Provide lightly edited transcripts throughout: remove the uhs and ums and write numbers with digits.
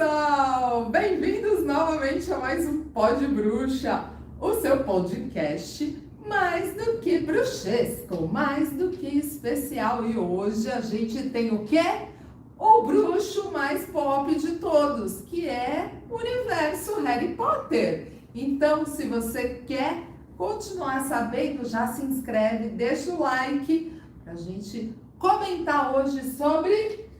pessoal! Bem-vindos novamente a mais um Pod Bruxa, o seu podcast mais do que bruxesco, mais do que especial. E hoje a gente tem o quê? O bruxo mais pop de todos, que é o universo Harry Potter. Então, se você quer continuar sabendo, já se inscreve, deixa o like pra gente comentar hoje sobre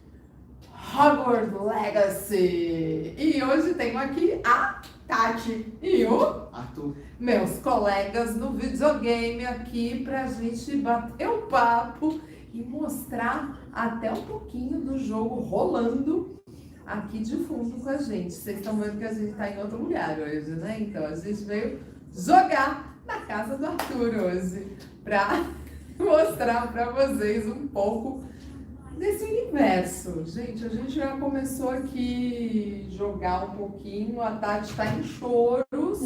Hogwarts Legacy. E hoje tenho aqui a Tati e o Arthur, meus colegas no videogame aqui pra gente bater o papo e mostrar até um pouquinho do jogo rolando aqui de fundo com a gente. Vocês estão vendo que a gente tá em outro lugar hoje, né? Então a gente veio jogar na casa do Arthur hoje pra mostrar pra vocês um pouco desse universo. Gente, a gente já começou aqui jogar um pouquinho, a Tati tá em choros,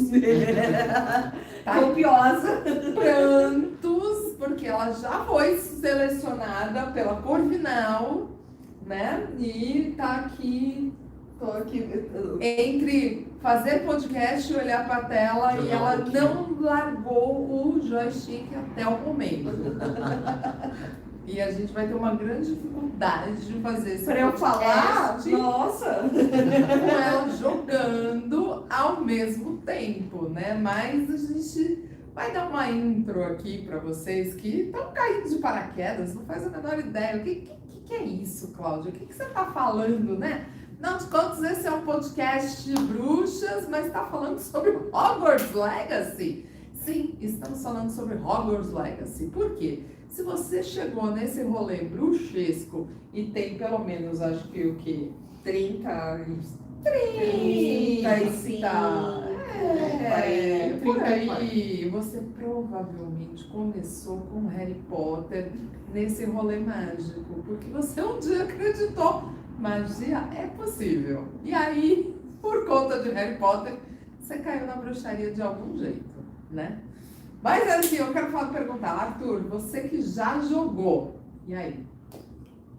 tá copiosa, em prantos, porque ela já foi selecionada pela Corvinal, né? E tá aqui, tô aqui entre fazer podcast e olhar pra tela, e ela não largou o joystick até o momento. E a gente vai ter uma grande dificuldade de fazer esse pra eu falar, podcast nossa, com ela jogando ao mesmo tempo, né? Mas a gente vai dar uma intro aqui para vocês que estão caindo de paraquedas, não faz a menor ideia. O que é isso, Cláudia? O que você está falando, né? Não, de contas, esse é um podcast de bruxas, mas está falando sobre Hogwarts Legacy. Sim, estamos falando sobre Hogwarts Legacy. Por quê? Se você chegou nesse rolê bruxesco e tem pelo menos, acho que o quê? 35. Por aí, você provavelmente começou com Harry Potter nesse rolê mágico, porque você um dia acreditou, magia é possível. E aí, por conta de Harry Potter, você caiu na bruxaria de algum jeito, né? Mas assim, eu quero perguntar, Arthur, você que já jogou, e aí?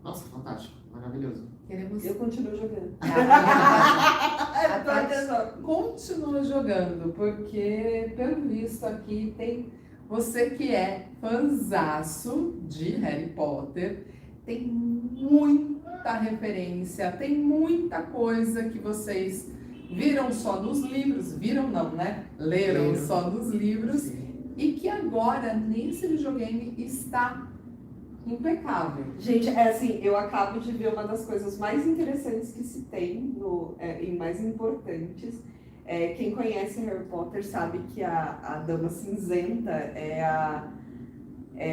nossa, fantástico, maravilhoso. Queremos... Eu continuo jogando. A Tati continua jogando, porque pelo visto aqui tem você que é fanzaço de Harry Potter, tem muita referência, tem muita coisa que vocês viram só nos livros, viram não, né? Leram só nos livros. Sim. E que agora, nesse videogame, está impecável. Gente, é assim, eu acabo de ver uma das coisas mais interessantes que se tem e mais importantes. Quem conhece Harry Potter sabe que a Dama Cinzenta é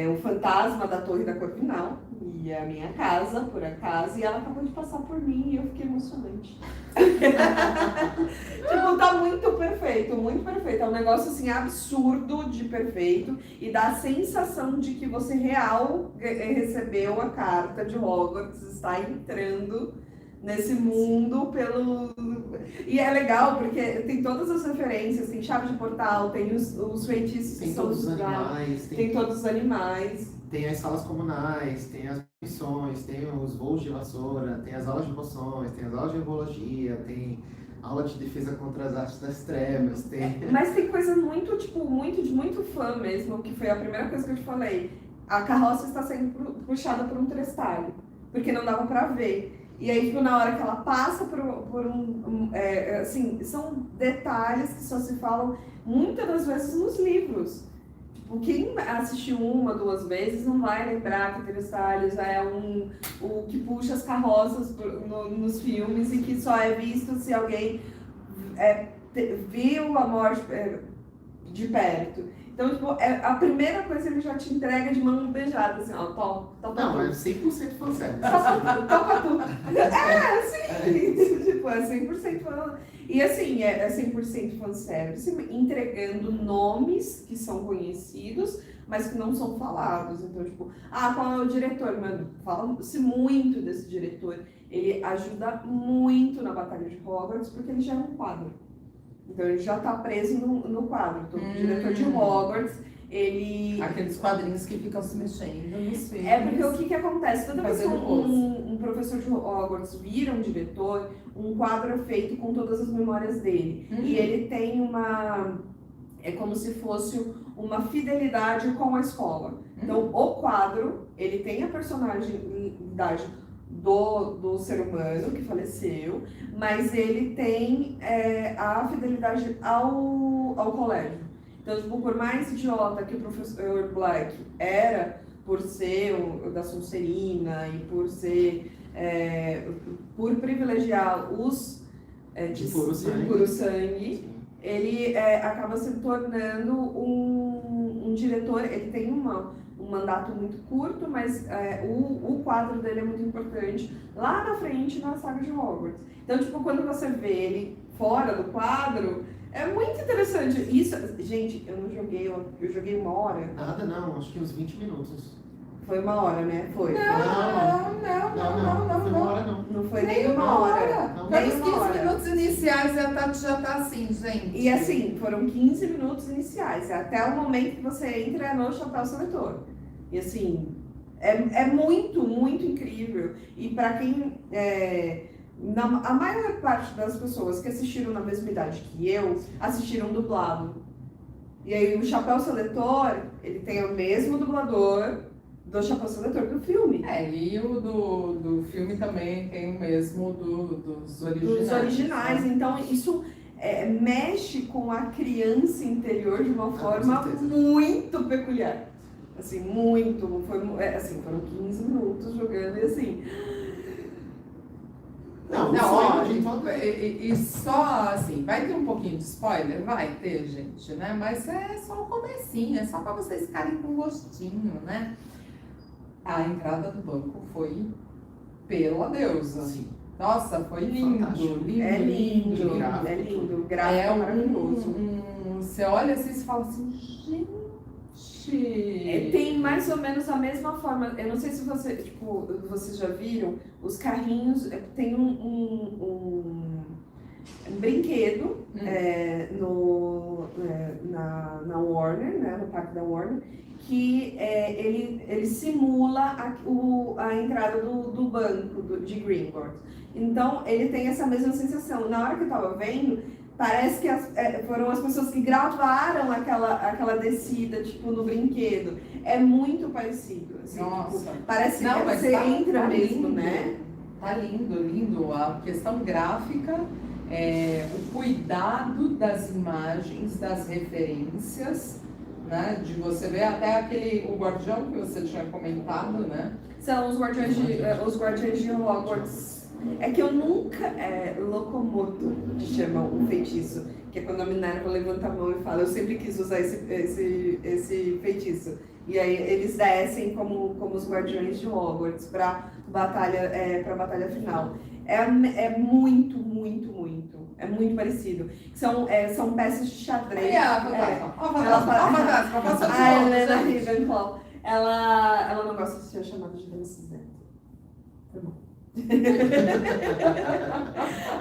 o fantasma da Torre da Corvinal e a minha casa, por acaso, e ela acabou de passar por mim e eu fiquei emocionante. Tipo, tá muito perfeito, muito perfeito. É um negócio assim absurdo de perfeito e dá a sensação de que você recebeu a carta de Hogwarts, está entrando nesse mundo E é legal porque tem todas as referências, tem chave de portal, tem os feitiços que são todos os animais, tem todos os animais. Tem as salas comunais, tem as missões, tem os voos de vassoura, tem as aulas de poções, tem as aulas de herbologia, tem aula de defesa contra as artes das trevas, tem... Mas tem coisa muito, de muito fã mesmo, que foi a primeira coisa que eu te falei. A carroça está sendo puxada por um trestalho, porque não dava pra ver. E aí, tipo, na hora que ela passa assim, são detalhes que só se falam muitas das vezes nos livros. Tipo, quem assistiu uma, duas vezes não vai lembrar que Trestalhos é o que puxa as carroças nos filmes e que só é visto se alguém viu a morte de perto. Então, tipo, a primeira coisa ele já te entrega de mão beijada, assim, ó, topa Não, tu. é 100% fanservice. Topa tu. Sim. Tipo, é 100% fan. E assim, é 100% fanservice, entregando nomes que são conhecidos, mas que não são falados. Então, tipo, qual é o diretor? Mano, fala-se muito desse diretor. Ele ajuda muito na Batalha de Hogwarts, porque ele já é um quadro. Então ele já está preso no quadro. Então, o diretor de Hogwarts, ele... Aqueles quadrinhos que ficam se mexendo nos filmes. É porque o que acontece? Toda vez que Fazendo pose. um professor de Hogwarts vira um diretor, um quadro é feito com todas as memórias dele. E ele tem uma... É como se fosse uma fidelidade com a escola. Então, o quadro, ele tem a personalidade do ser humano que faleceu, mas ele tem a fidelidade ao colégio. Então, tipo, por mais idiota que o professor Black era, por ser da Sonserina e por ser, por privilegiar os de puro sangue, ele acaba se tornando um diretor. Ele tem um mandato muito curto, mas o quadro dele é muito importante lá na frente na saga de Hogwarts. Então, tipo, quando você vê ele fora do quadro, é muito interessante. Isso, gente, eu não joguei, eu joguei 1 hora. Nada não, acho que uns 20 minutos. Foi 1 hora, né? Foi. Não foi 1 hora não. Não foi nem 1 hora. Não. Nem Pelos 1 hora. 15 minutos iniciais a Tati já tá assim, gente. E assim, foram 15 minutos iniciais, até o momento que você entra no Chapéu Seletor. E assim, é muito, muito incrível. E para quem... a maior parte das pessoas que assistiram na mesma idade que eu, assistiram dublado. E aí o Chapéu Seletor, ele tem o mesmo dublador do Chapéu Seletor do filme. E o do filme também tem o mesmo dos originais. Dos originais. Então, isso mexe com a criança interior de uma forma muito peculiar. Assim, muito. Foram 15 minutos jogando e assim... E só assim, vai ter um pouquinho de spoiler? Vai ter, gente, né? Mas é só o comecinho, é só pra vocês ficarem com gostinho, né? A entrada do banco foi pela deusa. Sim. Nossa, foi lindo, Fantástico. lindo, É lindo, gráfico. é lindo. O gráfico é maravilhoso. Você olha assim e fala assim, gente... Tem mais ou menos a mesma forma. Eu não sei se vocês já viram, os carrinhos, tem um brinquedo na Warner, né, no parque da Warner, que ele simula a entrada do banco de Gringotts. Então, ele tem essa mesma sensação. Na hora que eu estava vendo, parece que foram as pessoas que gravaram aquela descida, tipo, no brinquedo. É muito parecido, assim, Nossa. tipo, parece que mas você entra mesmo, lindo, né? Tá lindo, lindo. A questão gráfica, o cuidado das imagens, das referências, né? De você ver até o guardião que você tinha comentado, né? São os guardiões de Hogwarts. É que eu nunca... Locomoto, que chama um feitiço. Que é quando a Minerva levanta a mão e fala, eu sempre quis usar esse feitiço. E aí eles descem como os guardiões de Hogwarts pra batalha final. É muito, muito, muito. É muito parecido. São peças de xadrez. A Helena Ravenclaw. Ela não gosta de ser chamada de Mrs. Dent. Tá bom.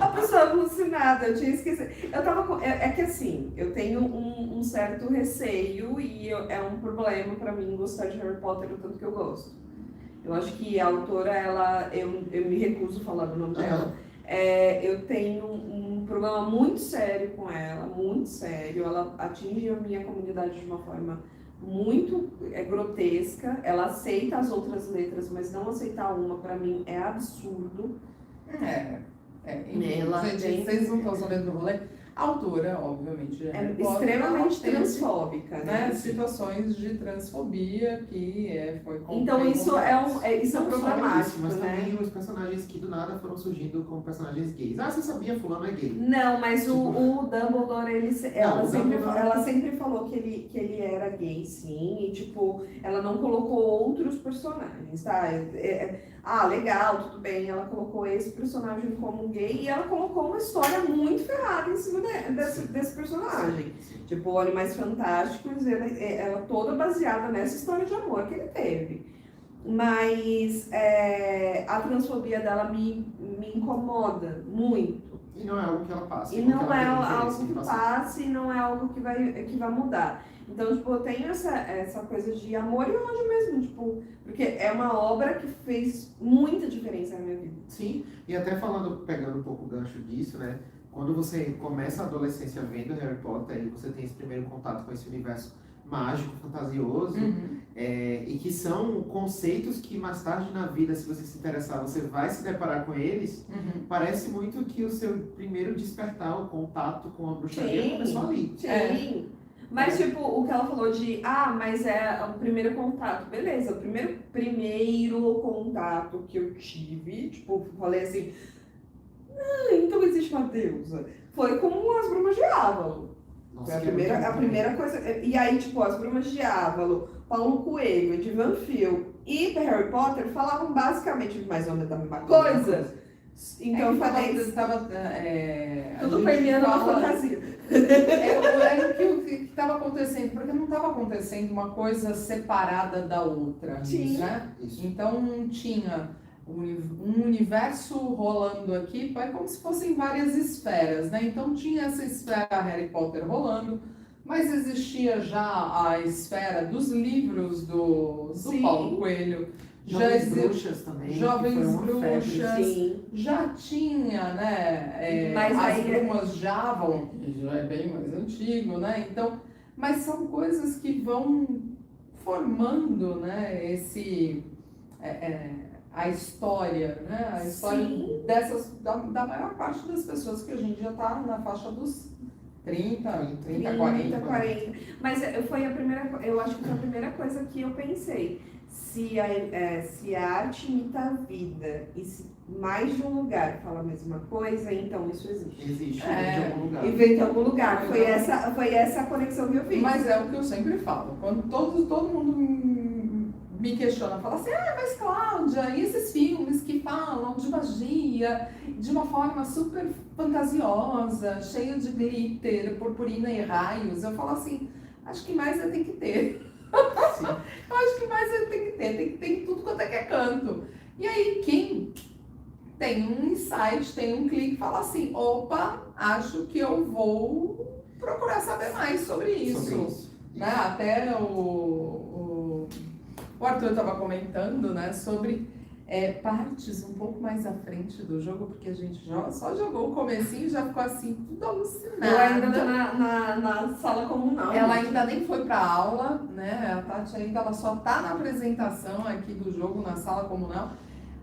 A pessoa alucinada, eu tinha esquecido. Que assim, eu tenho um certo receio e é um problema pra mim gostar de Harry Potter o tanto que eu gosto. Eu acho que a autora, eu me recuso a falar do nome dela. Eu tenho um problema muito sério com ela, muito sério. Ela atinge a minha comunidade de uma forma muito grotesca. Ela aceita as outras letras, mas não aceitar uma, pra mim, é absurdo. Gente, vocês não estão sabendo do rolê? A autora, obviamente, extremamente transfóbica, né? Situações de transfobia que foi Então isso é problemático, mas né? também os personagens que do nada foram surgindo como personagens gays. Você sabia, fulano é gay. Não, mas o Dumbledore, ela sempre falou que ele era gay, sim, e tipo, ela não colocou outros personagens, tá? Legal, tudo bem, ela colocou esse personagem como gay e ela colocou uma história muito ferrada em cima desse personagem. Tipo, Animais Fantásticos, ela toda baseada nessa história de amor que ele teve. Mas a transfobia dela me incomoda muito. E não é algo que ela passa. E não é algo que passa e não é algo que vai mudar. Então, tipo, eu tenho essa coisa de amor e ódio mesmo, tipo, porque é uma obra que fez muita diferença na minha vida. Sim, e até falando, pegando um pouco o gancho disso, né? Quando você começa a adolescência vendo Harry Potter e você tem esse primeiro contato com esse universo mágico, fantasioso, e que são conceitos que mais tarde na vida, se você se interessar, você vai se deparar com eles, parece muito que o seu primeiro despertar, o contato com a bruxaria começou ali. Sim. Mas, tipo, o que ela falou de, mas é o primeiro contato. Beleza, o primeiro contato que eu tive, tipo, falei assim, então existe uma deusa. Foi com as Brumas de Ávalo. Nossa, Foi que é muito a bom. primeira coisa. E aí, tipo, as Brumas de Ávalo, Paulo Coelho, Edvan Field e Harry Potter falavam basicamente mais ou menos da mesma coisa. Então eu falei. Tudo permeando a fantasia. O que estava acontecendo, porque não estava acontecendo uma coisa separada da outra. Sim. Né? Isso. Então tinha um universo rolando aqui, é como se fossem várias esferas, né? Então tinha essa esfera Harry Potter rolando, mas existia já a esfera dos livros do Paulo Coelho. Jovens Bruxas também. Jovens que foi uma febre. Bruxas. Sim. Já tinha, né? Mas as aí Brumas de Avalon, que já é bem mais antigo, né? Então, mas são coisas que vão formando, né? A história, né? A história Sim. da maior parte das pessoas que a gente já está na faixa dos 30, 30, 40. Mas eu acho que foi a primeira coisa que eu pensei. Se a arte imita a vida e se mais de um lugar fala a mesma coisa, então isso existe. Existe, vem de algum lugar. E vem de algum lugar. Foi essa conexão que eu fiz. Mas é o que eu sempre falo. Quando todo mundo me questiona, fala assim, mas Cláudia, e esses filmes que falam de magia de uma forma super fantasiosa, cheia de glitter, purpurina e raios? Eu falo assim, acho que mais tem que ter. Sim. Eu acho que mais tem que ter em tudo quanto é canto. E aí, quem tem um insight, tem um clique, fala assim, opa, acho que eu vou procurar saber mais sobre isso. Né? Até o Arthur estava comentando, né, sobre partes um pouco mais à frente do jogo, porque a gente só jogou o comecinho e já ficou assim, tudo alucinado. Eu ainda tô na sala comunal. Ela ainda nem foi para aula, né? A Tati ainda ela só tá na apresentação aqui do jogo na sala comunal,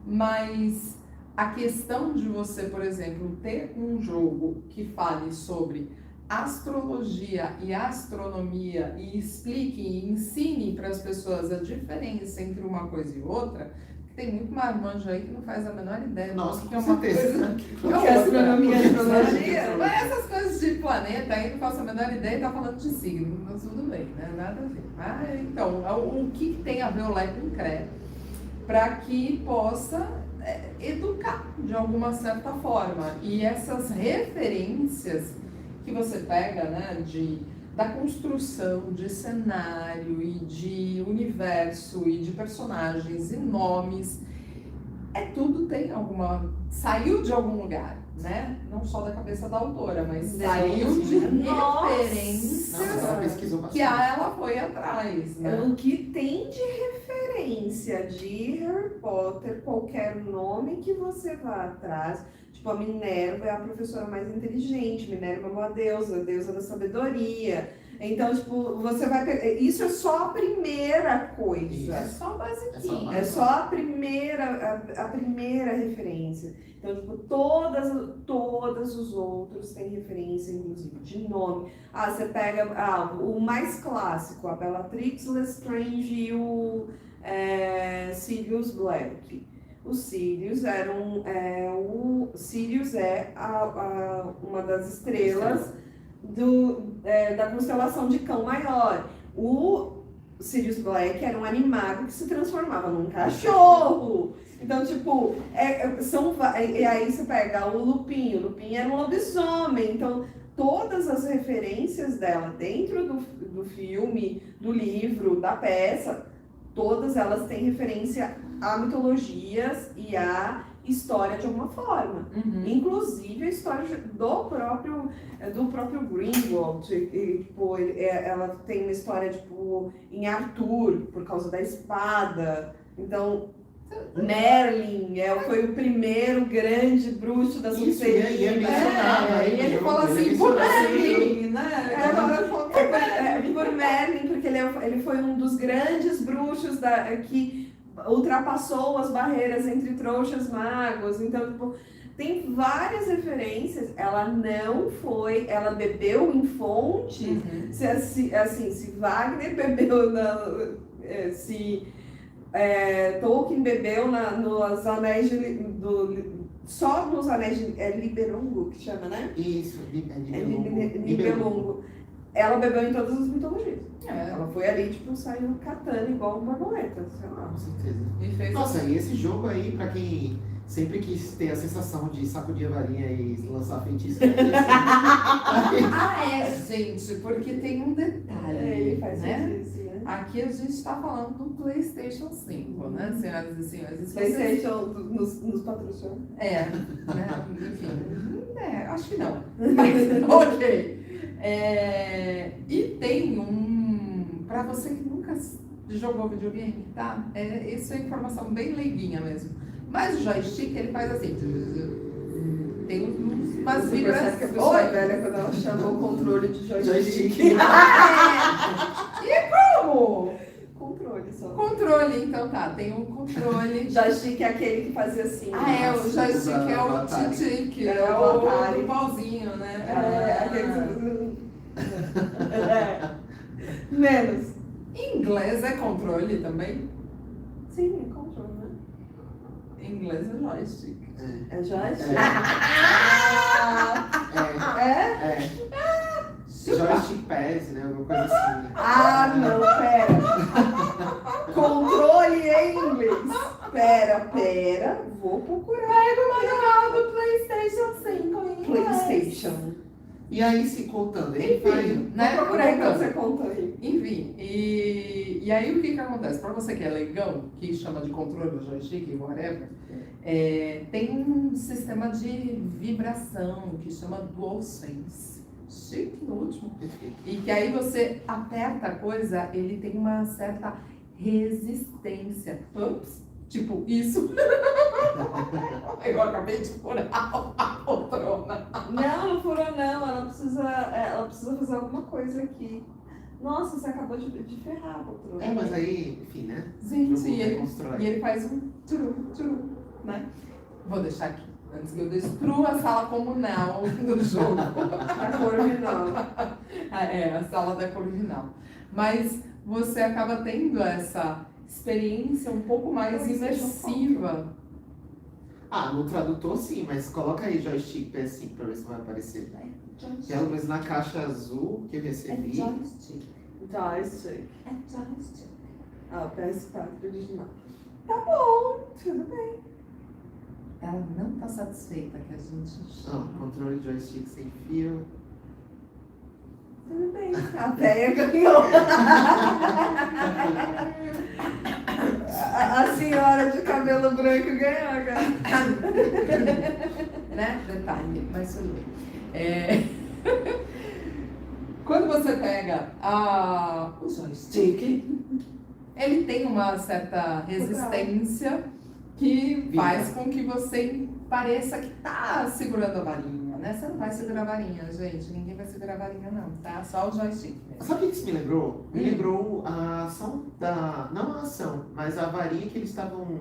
mas a questão de você, por exemplo, ter um jogo que fale sobre astrologia e astronomia e explique e ensine para as pessoas a diferença entre uma coisa e outra, tem muito marmanjo aí que não faz a menor ideia. Nossa, que é uma coisa. Que é astronomia e astrologia. Mas essas coisas de planeta aí não faço a menor ideia e tá falando de signo, mas tudo bem, né? Nada a ver. Então, o que tem a ver o Lé com o CRE para que possa educar de alguma certa forma. E essas referências que você pega, né, da construção de cenário e de universo e de personagens e nomes, tudo tem saiu de algum lugar, né? Não só da cabeça da autora, mas saiu de referências que ela foi atrás, né? O que tem de referência de Harry Potter, qualquer nome que você vá atrás, tipo, a Minerva é a professora mais inteligente, Minerva é uma deusa, a deusa da sabedoria. Então, tipo, você vai pegar. Isso é só a primeira coisa. É só basiquinho. É só a primeira referência. Então, tipo, todos os outros têm referência, inclusive, de nome. Você pega o mais clássico, a Bellatrix Lestrange e o Sirius Black. Os Sirius o Sirius é uma das estrelas da constelação de Cão Maior. O Sirius Black era um animago que se transformava num cachorro. Então, tipo, e aí você pega o Lupin era um lobisomem. Então, todas as referências dela dentro do filme, do livro, da peça, todas elas têm referência a mitologias e a história de alguma forma. Uhum. Inclusive a história do próprio Grindelwald. Tipo, ela tem uma história tipo, em Arthur, por causa da espada. Então, Merlin foi o primeiro grande bruxo da Isso, Sonserina. e é mencionado, E ele fala ele assim, é por mencionado. Merlin, né? Por Merlin, porque ele foi um dos grandes bruxos que ultrapassou as barreiras entre trouxas e magos. Então, tipo, tem várias referências. Ela bebeu em fonte. Uhum. Se Wagner bebeu Tolkien bebeu nos anéis só nos anéis de Nibelungo, que chama, né? Isso, Nibelungo. Ela bebeu em todas as mitologias. É, Ela foi ali, tipo, saiu catando igual uma borboleta, sei lá. Com certeza. e fez Nossa, e esse jogo aí, pra quem sempre quis ter a sensação de sacudir a varinha e lançar feitiço. gente, porque tem um detalhe, Ele faz né? isso, né? Aqui a gente está falando do PlayStation 5, né, senhoras e senhores? E se vocês- PlayStation nos patrociona. né? Enfim, acho que não. Mas, ok. E tem para você que nunca jogou videogame, tá? Isso é informação bem leiguinha mesmo. Mas o joystick, ele faz assim. Tem umas Você percebe que a pessoa é velha quando ela chama o controle de joystick. Como? Controle só. Controle, então tá. Tem um controle. Joystick é aquele que fazia assim. O joystick é o Atari. tic-tic, É é o o Atari. pauzinho, né? Aquele menos. Em inglês é controle também? Sim, é controle, né? Em inglês é joystick. É joystick? É. Joystick Pass, né? Alguma coisa assim. Ah, não, pera. Controle em inglês. Pera. Vou procurar. Pega o manual do PlayStation 5 em inglês. PlayStation. E aí, se contando, ele faz. Né? Vou procurar Então, enquanto você conta aí. enfim, e aí o que acontece? Para você que é leigão, que chama de controle do joystick, whatever, tem um sistema de vibração que chama DualSense. Chique no último. E que aí você aperta a coisa, ele tem uma certa resistência. Ups, tipo isso. Eu acabei de furar a poltrona. Não furou não. Ela precisa fazer alguma coisa aqui. Nossa, você acabou de ferrar a poltrona. Mas aí, enfim, né? Gente, Jogo e reconstrói. ele faz um turu, né? Vou deixar aqui, antes que eu destrua a sala comunal do jogo. A cor original. A sala da Corvinal. Mas você acaba tendo essa experiência um pouco mais imersiva. No tradutor sim, mas coloca aí joystick PS5 pra ver se vai aparecer. Pelo menos na caixa azul que eu recebi. joystick. Joystick. É joystick. O PS4 original. Tá bom, tudo bem. Ela não está satisfeita que a gente Não, controle de joystick sem fio. Tudo bem. A Péia ganhou. A senhora de cabelo branco ganhou, cara. né? Detalhe, mas tudo bem. Quando você pega o joystick, ele tem uma certa resistência que faz com que você pareça que tá segurando a varinha, né? Você não vai segurar a varinha, gente. Ninguém vai segurar a varinha, não, tá? Só o joystick mesmo. Sabe o que isso me lembrou? Me lembrou a ação não a ação, mas a varinha que eles estavam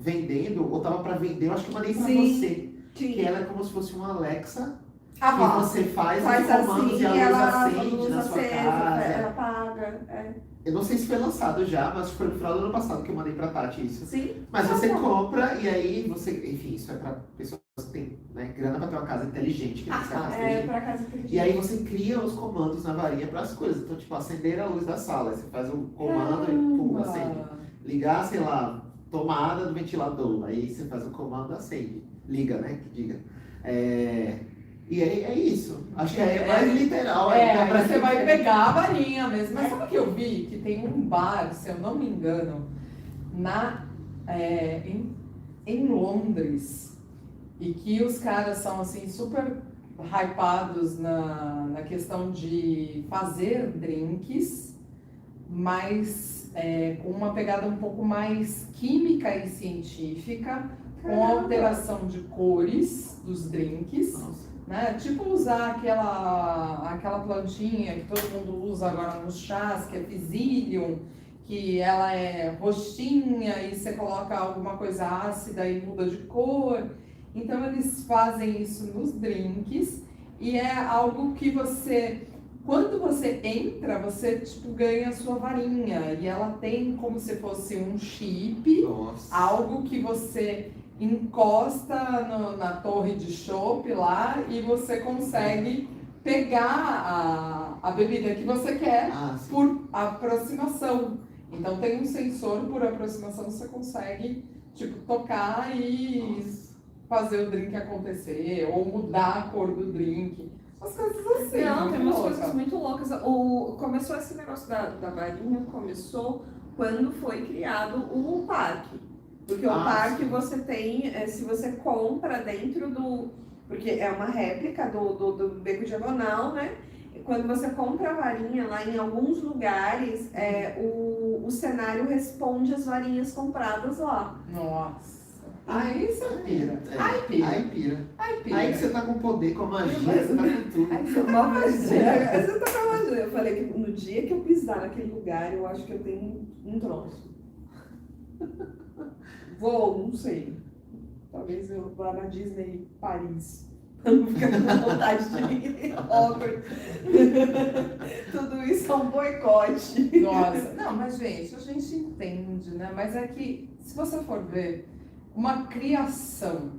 vendendo, ou tava pra vender, eu acho que eu mandei pra você. Que ela é como se fosse uma Alexa. Que você faz os comandos assim, e a luz ela acende na sua casa. ela paga. Eu não sei se foi lançado já, mas foi no final do ano passado que eu mandei pra Tati isso. Sim. Mas você compra e aí você. Enfim, isso é pra pessoas que têm grana pra ter uma casa inteligente, que não precisa casa inteligente. Pra casa inteligente. E aí você cria os comandos na varinha para as coisas. Então, tipo, acender a luz da sala. Você faz um comando e pum, acende. Ligar, sei lá, tomada do ventilador. Aí você faz o comando, acende. Liga, né? Que diga. E aí é isso. Acho que é mais literal. Aí você vai pegar a varinha mesmo. Mas sabe o que eu vi? Que tem um bar, se eu não me engano, na em Londres e que os caras são assim super hypados na questão de fazer drinks, mas com uma pegada um pouco mais química e científica, com alteração de cores dos drinks. Nossa. Né? Tipo usar aquela plantinha que todo mundo usa agora nos chás, que é Psyllium, que ela é roxinha e você coloca alguma coisa ácida e muda de cor. Então eles fazem isso nos drinks e é algo que quando você entra, você tipo ganha a sua varinha e ela tem como se fosse um chip, Nossa. algo que você encosta na torre de chopp lá e você consegue pegar a bebida que você quer Sim. por aproximação. Então tem um sensor por aproximação, você consegue tipo tocar e fazer o drink acontecer ou mudar a cor do drink. Umas coisas assim. Não, tem umas louca. coisas muito loucas. Começou esse negócio da varinha, começou quando foi criado o parque. Porque o parque sim. você tem, se você compra dentro do... Porque é uma réplica do Beco Diagonal, né? E quando você compra a varinha lá em alguns lugares, o cenário responde às varinhas compradas lá. Nossa. Aí você pira. Aí pira. Aí que você tá com poder, com magia, você tá com tudo. Aí você tá magia. Você tá com magia. Eu falei que no dia que eu pisar naquele lugar, eu acho que eu tenho um troço. Vou, não sei. Talvez eu vá na Disney Paris. Pra não ficar com vontade de ir. Hogwarts. Tudo isso é um boicote. Nossa. Não, mas gente, a gente entende, né? Mas é que, se você for ver uma criação,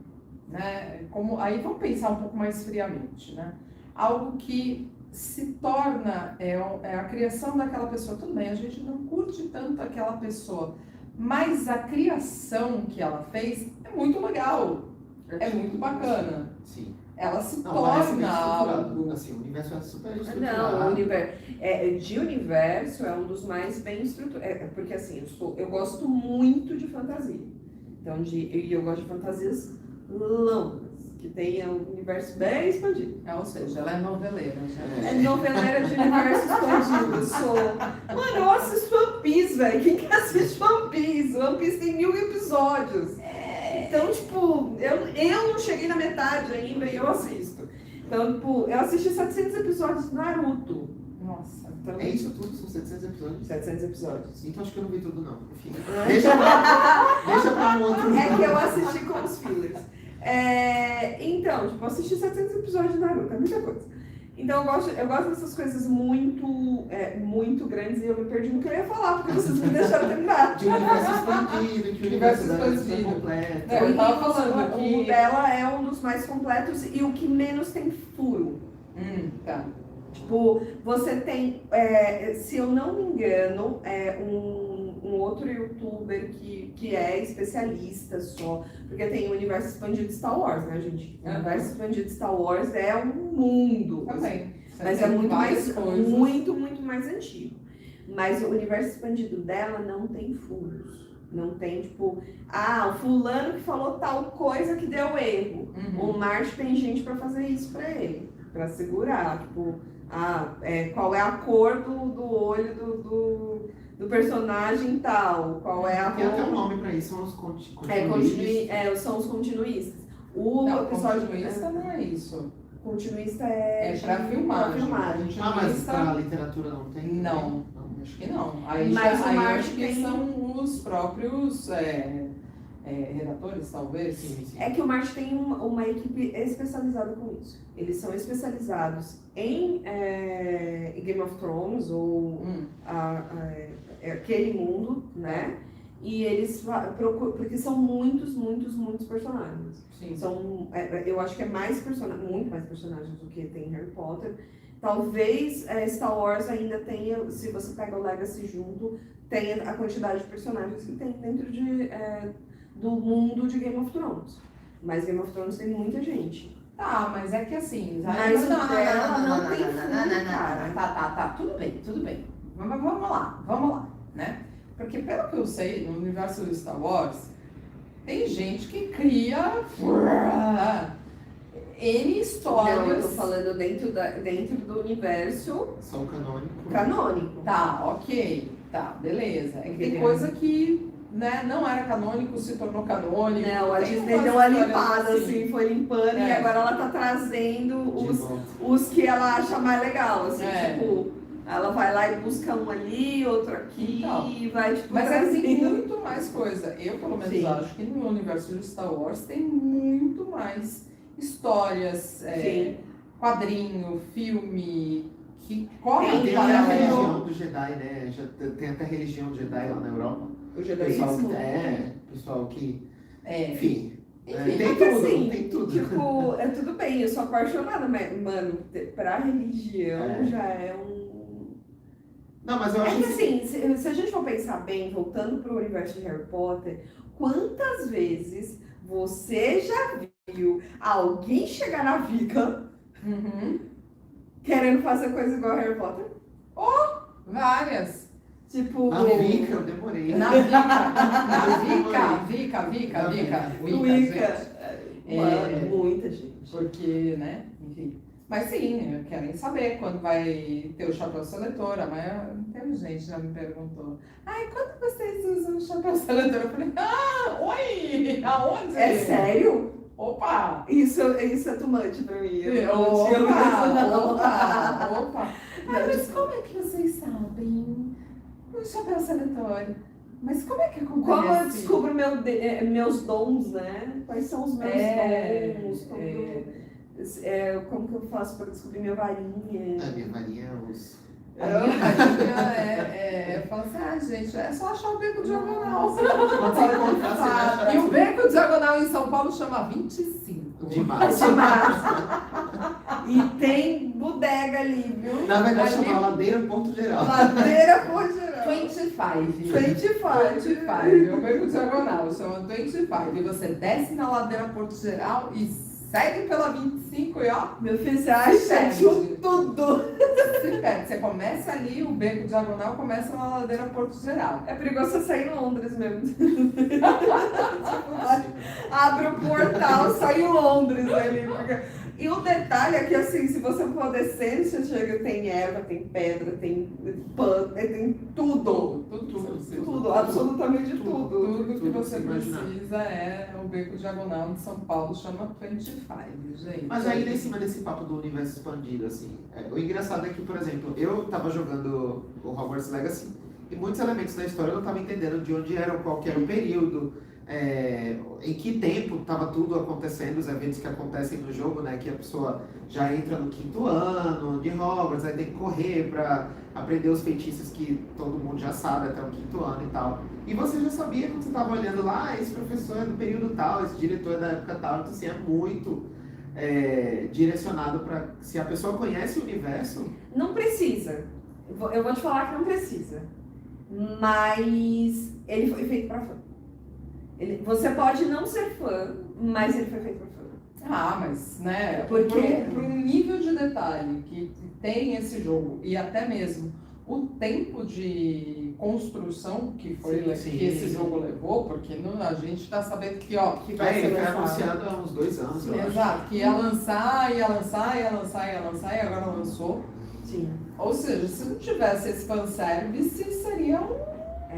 né? Aí vamos pensar um pouco mais friamente, né? Algo que se torna a criação daquela pessoa. Tudo bem, a gente não curte tanto aquela pessoa, mas a criação que ela fez é muito legal, é muito bacana. Sim. Ela se parece bem torna estruturado. algo. Assim, o universo é super estruturado. Não, de universo é um dos mais bem estruturados. Porque assim, eu gosto muito de fantasia. Então, eu gosto de fantasias longas, que tenham um universo bem expandido. Ou seja, ela é noveleira. Já. É noveleira de universo expandido. Eu sou. Mano, eu assisto One Piece, velho. Quem que assiste One Piece? One Piece tem 1000 episódios. Então, tipo, eu não cheguei na metade ainda e eu assisto. Então, tipo, eu assisti 700 episódios de Naruto. Nossa. Então, É isso tudo? São 700 episódios? 700 episódios. Então acho que eu não vi tudo não. Enfim, deixa pra um outro. É que eu assisti com os fillers. Então, tipo, eu assisti 700 episódios de Naruto, é muita coisa. Então eu gosto dessas coisas muito grandes e eu me perdi no que eu ia falar, porque vocês me deixaram terminar. De universo expandido, que o universo dela é super completo. Eu tava falando aqui. O dela é um dos mais completos e o que menos tem furo. Tá. Tipo, você tem, se eu não me engano, um outro youtuber que é especialista só, porque tem o universo expandido de Star Wars, né, gente? O universo expandido de Star Wars é um mundo. Também. Mas é muito mais antigo. Mas o universo expandido dela não tem furos. Não tem, tipo, o fulano que falou tal coisa que deu erro. O Marte tem gente pra fazer isso pra ele, pra segurar, tipo, qual é a cor do olho do personagem tal, qual é a Tem até um roupa. nome pra isso, são os continuistas. São os continuistas. Continuista não é isso. Continuista pra filmagem. Mas pra literatura não tem? Não. Acho que não. Aí, Mas o aí Marte acho que tem- são os próprios redatores, talvez. Sim. É que o Marte tem uma equipe especializada com isso. Eles são especializados em Game of Thrones ou aquele mundo, né? E eles procuram, porque são muitos personagens. Sim. Eu acho que é muito mais personagens do que tem em Harry Potter. Talvez Star Wars ainda tenha, se você pega o Legacy junto, tenha a quantidade de personagens que tem dentro do mundo de Game of Thrones. Mas Game of Thrones tem muita gente. Tá, mas é que assim... Mas o dela não tem fundo, cara. Tá, tudo bem. Vamos lá, né? Porque pelo que eu sei, no universo do Star Wars, Tem gente que cria N Não, eu histórias. tô falando dentro do universo Só o canônico. canônico. Tá, ok. Tá, beleza. É que tem Entendeu? coisa que, né, não era canônico, se tornou canônico. Não, a Tem Disney umas deu uma histórias limpada, assim, foi limpando, e É. agora ela tá trazendo De os, volta. os que ela acha mais legal, assim, É. tipo, ela vai lá e busca um ali, outro aqui, Então. e vai, tipo, Mas é que tem trazendo. muito mais coisa. Eu, pelo menos, Sim. acho que no universo de Star Wars tem muito mais histórias, Sim. quadrinho, filme, que correm Tem Tem um até a paralelo. religião do Jedi, né? Tem até a religião do Jedi lá na Europa. O Pessoal judaísmo. pessoal que. É, Enfim. Enfim, tem Porque, tudo, assim, tem tudo. tipo, é tudo bem, eu sou apaixonada, mas, mano, pra religião É. já é um... Não, mas eu É acho que que assim, se a gente for pensar bem, voltando pro universo de Harry Potter, quantas vezes você já viu alguém chegar na Vika uhum, querendo fazer coisa igual a Harry Potter? várias. Tipo, na Wicca eu demorei. Na Vika, Vika, Wicca. gente. Mano, muita gente. Porque, né, enfim. Mas sim, querem saber quando vai ter o chapéu seletor. A maior, tem gente já me perguntou. Ai, quando vocês usam o chapéu seletor? Eu falei, oi, aonde? É sério? Opa! Isso é too much pra mim. Eu não tinha visto, não. Opa! Ai, mas como é que vocês sabem o chapéu seletor? Mas como é que acontece? Como eu descubro meus dons, né? Quais são os meus dons? Como que eu faço para descobrir minha varinha? A minha varinha é os. A minha varinha fala assim, gente, é só achar o beco diagonal. Quando você encontrar, você vai achar E o beco diagonal em São Paulo chama 25. demais. De março. E tem bodega ali, viu? Na verdade, Ali- chama ladeira ponto geral. Ladeira por geral. 25. 25. É o beco diagonal, chama 25. E você desce na ladeira Porto Geral e segue pela 25 e ó, Meu filho, você acha perde. de tudo. se perde. Você começa ali, o beco diagonal começa na ladeira Porto Geral. É perigoso você sair em Londres mesmo. Abre o portal, sai em Londres ali. E o detalhe é que, assim, se você for descendo, você chega, tem erva, tem pedra, tem pano, tem tudo. Tudo, absolutamente tudo. Tudo que você imaginar. precisa é o beco diagonal de São Paulo, chama 25, gente. Mas ainda em cima desse papo do universo expandido, assim, o engraçado é que, por exemplo, eu tava jogando o Hogwarts Legacy e muitos elementos da história eu não tava entendendo de onde eram, qual que era o período, em que tempo estava tudo acontecendo, os eventos que acontecem no jogo, né? Que a pessoa já entra no 5º ano de Hogwarts, aí tem que correr para aprender os feitiços que todo mundo já sabe até o 5º ano e tal. E você já sabia quando você estava olhando lá, esse professor é do período tal, esse diretor é da época tal, então assim, é muito direcionado para... Se a pessoa conhece o universo... Não precisa. Eu vou te falar que não precisa. Mas ele foi feito pra fã. Você pode não ser fã, mas ele foi feito pra fã. Ah, mas, né, Porque- para um nível de detalhe que tem esse jogo e até mesmo o tempo de construção que foi Sim, que esse sim. jogo levou, porque a gente está sabendo que, ó, que vai Ele ser foi lançado. anunciado há uns 2 anos, eu acho. Exato, que ia lançar e agora lançou. Sim. Ou seja, se não tivesse esse fanservice, seria um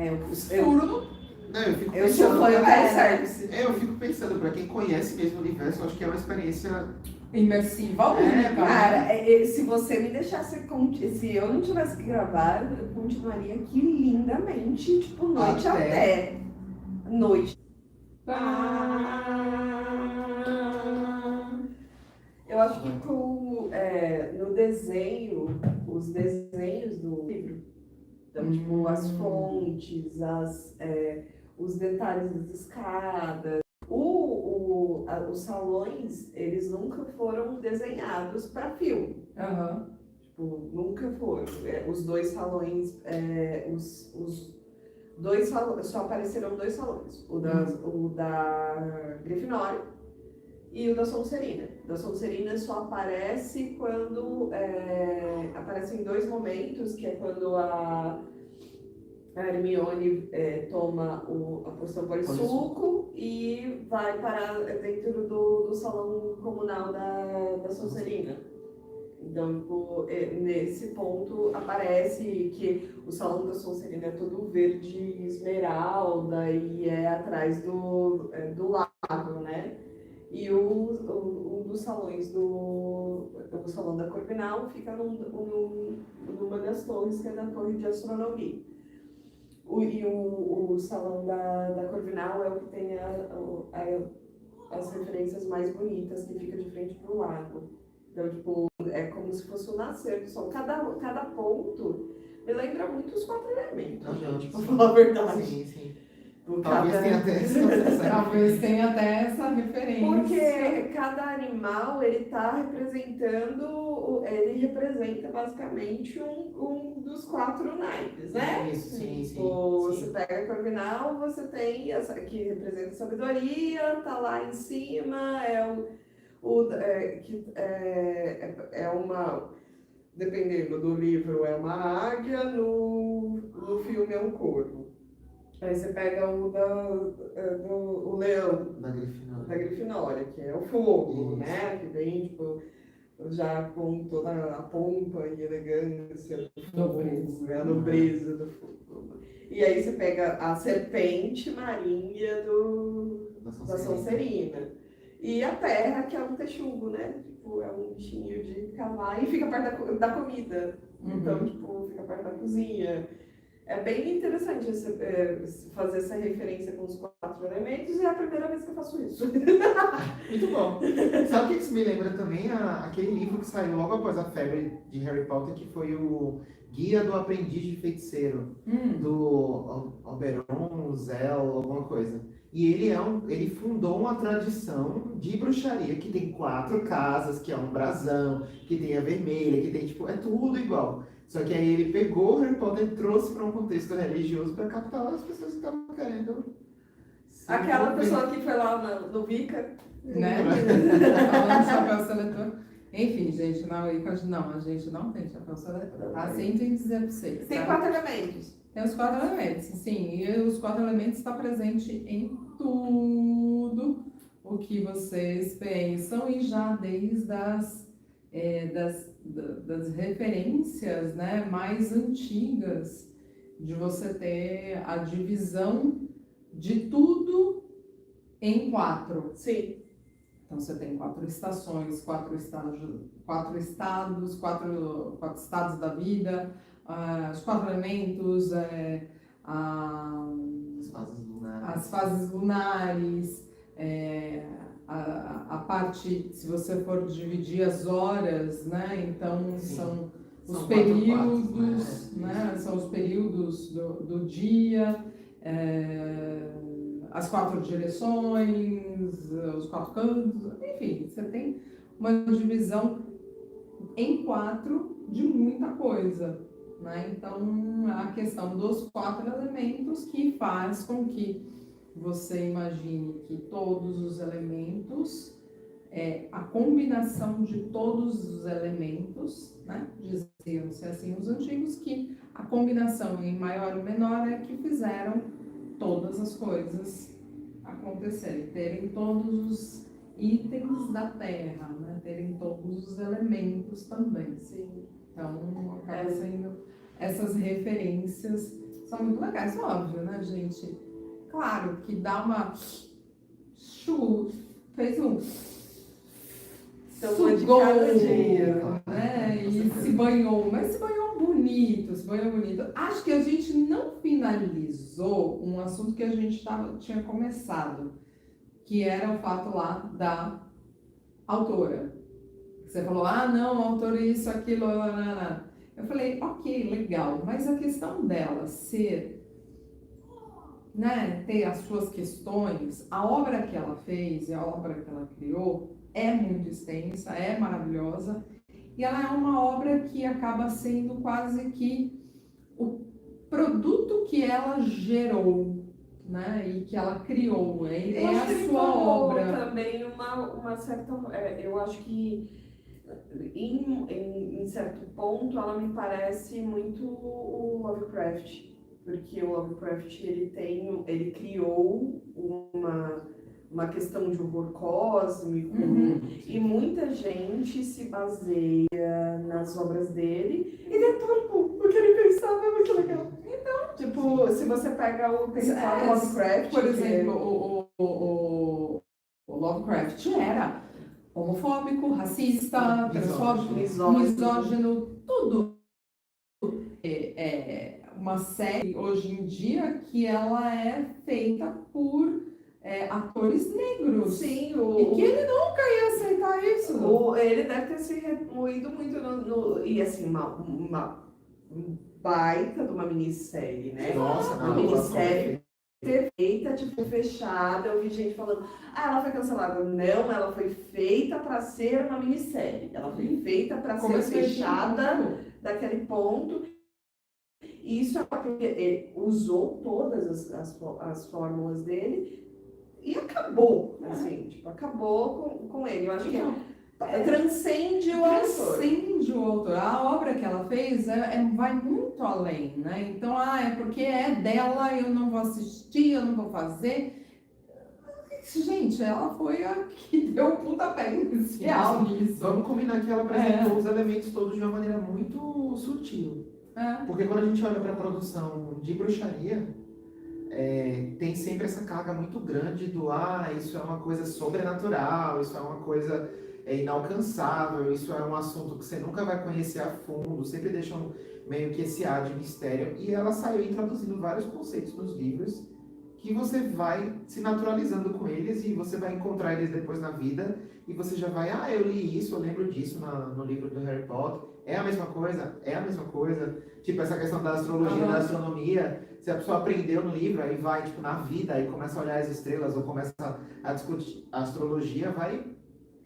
Eu furo no... Não, eu fico sou fã do fanservice. Eu fico pensando, pra quem conhece mesmo o universo, eu acho que é uma experiência... imersiva única. Cara, se você me deixasse, se eu não tivesse que gravar, eu continuaria aqui lindamente, tipo, noite até. Noite. Eu acho que no desenho, os desenhos do livro, então, tipo, as fontes, os detalhes das escadas, os salões, eles nunca foram desenhados para filme. Aham. Tipo, nunca foram. Os dois salões, os dois salões, só apareceram 2 salões. O da Grifinória e o da Sonserina. O da Sonserina só aparece quando... aparece em 2 momentos, que é quando A Hermione toma a poção polissuco e vai parar dentro do salão comunal da Sonserina. Então, nesse ponto, aparece que o salão da Sonserina é todo verde esmeralda e é atrás do lago, né? E um dos salões o salão da Corvinal fica numa das torres, que é da torre de astronomia. O salão da Corvinal é o que tem as referências mais bonitas, que fica de frente para o lago. Então, tipo, é como se fosse o nascer do sol. Cada ponto me lembra muito os 4 elementos, gente, pra falar a verdade. Sim, sim. Talvez Tenha até essa. Talvez tenha até essa referência. Porque cada animal, ele representa basicamente um dos 4 naipes, né? Isso, sim. Você pega a Corvinal, você tem essa que representa a sabedoria, tá lá em cima, dependendo do livro, é uma águia, no filme é um corvo. Aí você pega o leão da Grifinória, que é o fogo, né? Que vem, tipo, já com toda a pompa e elegância do fogo, a nobreza do fogo. E aí você pega a serpente marinha da Sonserina. E a terra, que é um texugo, né? Tipo, é um bichinho de cavar e fica perto da comida. Então, tipo, fica perto da cozinha. É bem interessante fazer essa referência com os 4 elementos e é a primeira vez que eu faço isso. Muito bom. Sabe o que isso me lembra também? Aquele livro que saiu logo após a febre de Harry Potter, que foi o Guia do Aprendiz de Feiticeiro, do Oberon Zell, alguma coisa. E ele fundou uma tradição de bruxaria que tem 4 casas, que é um brasão, que tem a vermelha, que tem, tipo, é tudo igual. Só que aí ele pegou o Harry Potter e trouxe para um contexto religioso para captar as pessoas que estavam querendo. Aquela pessoa que foi lá no Wicca, né? Falando de chapéu seletor. Enfim, gente, na Wicca, não, a gente não tem chapéu seletor. Assim tem que dizer para vocês. Tem 4 elementos. Tem os 4 elementos, sim. E os 4 elementos estão presentes em tudo o que vocês pensam e já desde das referências, né, mais antigas, de você ter a divisão de tudo em 4. Sim. Então você tem 4 estações, 4 estados, 4 estados da vida, os 4 elementos, as fases lunares, a parte, se você for dividir as horas, né? Então são os períodos, né? São os períodos do dia, as 4 direções, os 4 cantos, enfim, você tem uma divisão em 4 de muita coisa, né? Então a questão dos 4 elementos que faz com que você imagine que todos os elementos, a combinação de todos os elementos, né? Diziam-se assim os antigos, que a combinação em maior ou menor é que fizeram todas as coisas acontecerem, terem todos os itens da Terra, né? Terem todos os elementos também. Sim. Então, acaba sendo, essas referências são muito legais, óbvio, né, gente? Claro que dá uma fez um sugou, né? E se banhou, mas se banhou bonito. Acho que a gente não finalizou um assunto que a gente tinha começado, que era o fato lá da autora. Você falou, não, autora isso, aquilo, lá. Eu falei, ok, legal, mas a questão dela ser, né, ter as suas questões, a obra que ela fez e a obra que ela criou é muito extensa, é maravilhosa, e ela é uma obra que acaba sendo quase que o produto que ela gerou, né, e que ela criou, é a sua obra. Também uma certa, eu acho que em certo ponto ela me parece muito o Lovecraft. porque o Lovecraft ele criou uma questão de horror cósmico, e muita gente se baseia nas obras dele e depois o que ele pensava é muito legal. Então, tipo, se você pega o pensar Lovecraft, por exemplo, o Lovecraft era homofóbico, racista, transfóbico, misógino, tudo. É uma série hoje em dia que ela é feita por atores negros. Sim, e que ele nunca ia aceitar isso. Ele deve ter se remoído muito e assim, uma baita de uma minissérie, né? Nossa, uma minissérie feita, tipo, fechada. Eu vi gente falando, ela foi cancelada. Não, ela foi feita para ser uma minissérie. Ela foi feita para ser fechada daquele ponto. E isso é porque ele usou todas as fórmulas dele e acabou, assim, tipo, acabou com ele. Eu acho que transcende o autor. Transcende o autor. A obra que ela fez vai muito além, né? Então, é porque é dela, eu não vou assistir, eu não vou fazer. Gente, ela foi a que deu o pontapé inicial nisso. Vamos combinar que ela apresentou os elementos todos de uma maneira muito sutil. Porque quando a gente olha para a produção de bruxaria, tem sempre essa carga muito grande do isso é uma coisa sobrenatural, isso é uma coisa inalcançável, isso é um assunto que você nunca vai conhecer a fundo, sempre deixam meio que esse ar de mistério. E ela saiu introduzindo vários conceitos nos livros que você vai se naturalizando com eles e você vai encontrar eles depois na vida e você já vai, eu li isso, eu lembro disso no livro do Harry Potter. É a mesma coisa? É a mesma coisa. Tipo, essa questão da astrologia, da astronomia, se a pessoa aprendeu no livro, aí vai, tipo, na vida, aí começa a olhar as estrelas, ou começa a discutir a astrologia, vai,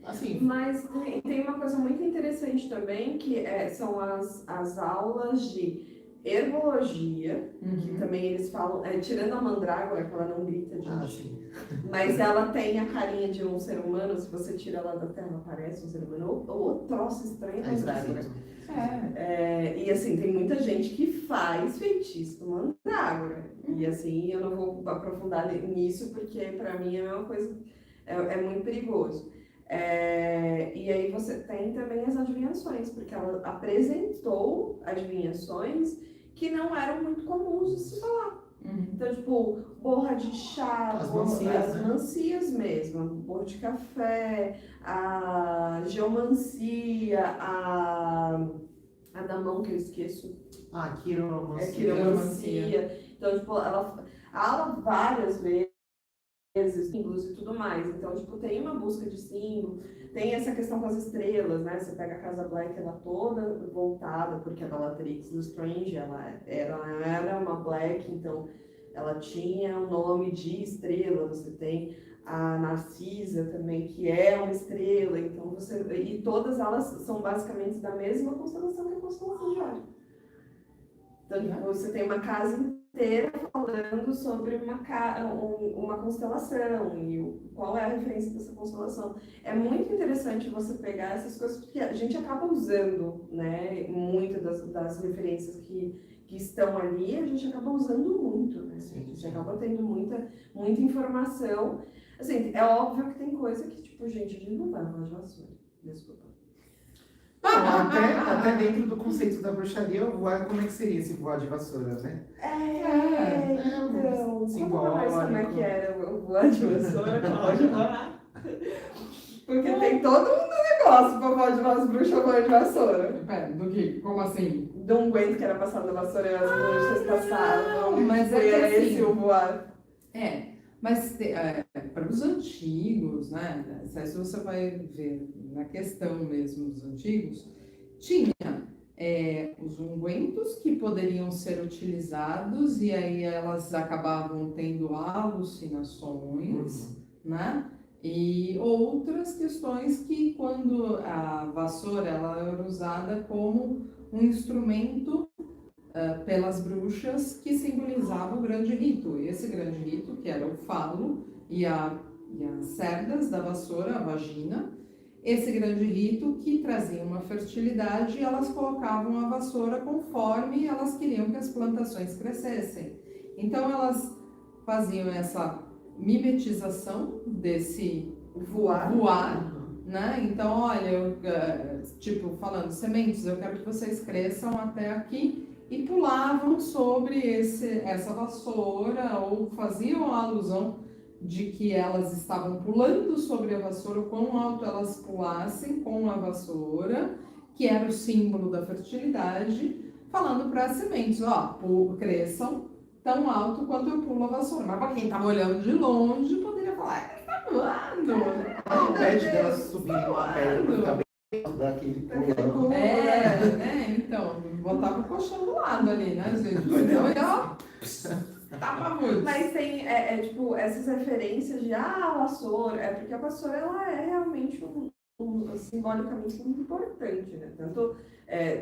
assim... Mas tem uma coisa muito interessante também, que são as aulas de herbologia, que também eles falam, tirando a mandrágora, que ela não grita de mas ela tem a carinha de um ser humano, se você tira ela da terra, parece um ser humano, ou troço estranho da mandrágora. E assim, tem muita gente que faz feitiço com mandrágora. E assim, eu não vou aprofundar nisso, porque para mim é uma coisa, é muito perigoso. E aí você tem também as adivinhações, porque ela apresentou adivinhações que não eram muito comuns de se falar. Então, tipo, borra de chá, as mancias mesmo, borra de café, a geomancia, a da mão que eu esqueço. Quiromancia. Quiromancia. Então, tipo, ela várias vezes, símbolos e tudo mais. Então, tipo, tem uma busca de símbolo, tem essa questão com as estrelas, né? Você pega a Casa Black, ela toda voltada, porque a Bellatrix Lestrange, ela era uma Black, então ela tinha o nome de estrela. Você tem a Narcisa também, que é uma estrela, então e todas elas são basicamente da mesma constelação que a constelação de Órion. Então, tipo, você tem uma casa inteira falando sobre uma constelação e qual é a referência dessa constelação. É muito interessante você pegar essas coisas, porque a gente acaba usando, né, muitas das referências que estão ali, a gente acaba usando muito, né? A gente acaba tendo muita informação. Assim, é óbvio que tem coisa que, tipo, gente, a gente não vai falar de vassoura. Desculpa. Até dentro do conceito da bruxaria, o voar, como é que seria esse voar de vassoura, né? Então, simbólico. Mais como é que era o voar de vassoura, pode voar. Porque tem todo um negócio pra voar de vassoura, bruxa voar de vassoura. Pera, do que? Como assim? De um guento que era passado na vassoura e as bruxas passavam. Mas foi que assim, esse o voar. Mas para os antigos, né? Se você vai ver na questão mesmo dos antigos, tinha os ungüentos que poderiam ser utilizados e aí elas acabavam tendo alucinações, né? E outras questões que quando a vassoura ela era usada como um instrumento pelas bruxas que simbolizava o grande rito. E esse grande rito, que era o falo e as cerdas da vassoura, a vagina, esse grande rito que trazia uma fertilidade e elas colocavam a vassoura conforme elas queriam que as plantações crescessem. Então elas faziam essa mimetização desse voar, né? Então, olha, tipo, falando sementes, eu quero que vocês cresçam até aqui, e pulavam sobre essa vassoura, ou faziam a alusão de que elas estavam pulando sobre a vassoura, o quão alto elas pulassem com a vassoura, que era o símbolo da fertilidade, falando para as sementes, ó, cresçam tão alto quanto eu pulo a vassoura. Mas para quem estava olhando de longe, poderia falar, ele está voando, né? Ao invés delas subirem uma pedra daquele pulão. Né? Então, botava o colchão do lado ali, né, gente? Então, ó, tava muito. Mas tem, tipo, essas referências de, a vassoura, porque a vassoura, ela é realmente simbolicamente muito importante, né?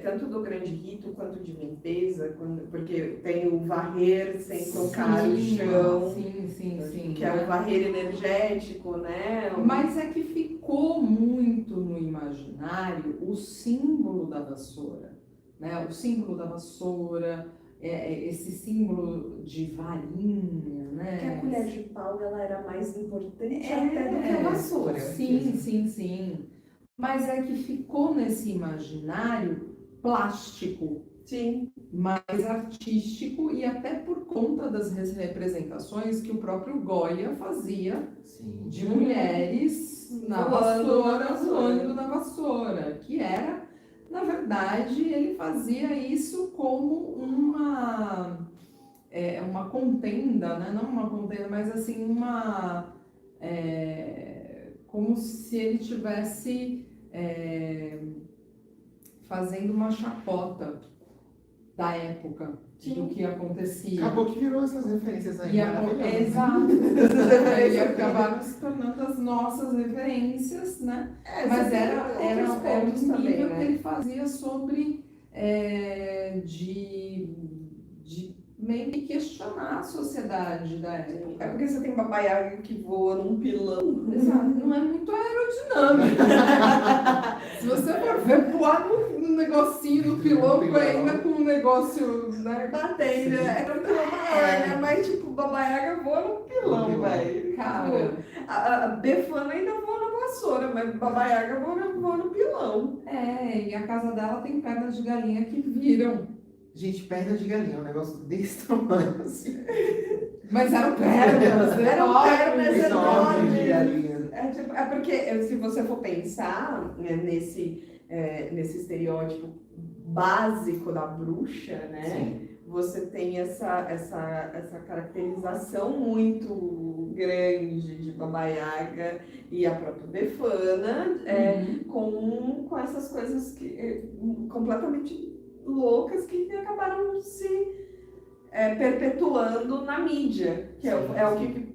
Tanto do grande rito quanto de limpeza, porque tem o varrer sem tocar o chão, sim, que é o varrer energético, né? Mas é que ficou muito no imaginário o símbolo da vassoura, né? O símbolo da vassoura, esse símbolo de varinha, né? Que a colher de pau, ela era mais importante até do que a vassoura. Sim. Mas é que ficou nesse imaginário plástico, sim, mais artístico, e até por conta das representações que o próprio Goya fazia de mulheres na vassoura, voando na vassoura, que era, na verdade, ele fazia isso como uma contenda, né? Não uma contenda, mas assim, como se ele tivesse fazendo uma chacota da época, do que acontecia. Acabou que virou essas referências aí. Exato. E acabaram se tornando as nossas referências, né? Mas era um também, nível né? que ele fazia sobre de meio que questionar a sociedade da época. É porque você tem uma baiaga que voa num pilão. Exato, não é muito aerodinâmico. Se você for ver voar num negocinho no pilão, ainda com um negócio, né? Batendo, é um pilão maior, né? Mas tipo, babaiaga voa num pilão, velho. Cara. A Befana ainda voa na vassoura, mas babaiaga voa no pilão. E a casa dela tem pernas de galinha que viram. Gente, perna de galinha, um negócio desse tamanho, assim. Mas eram pernas, Eram pernas enormes de enormes. galinha. É porque, se você for pensar nesse estereótipo básico da bruxa, né? Sim. Você tem essa caracterização muito grande de Baba Yaga e a própria Befana, com essas coisas completamente loucas que acabaram se perpetuando na mídia, que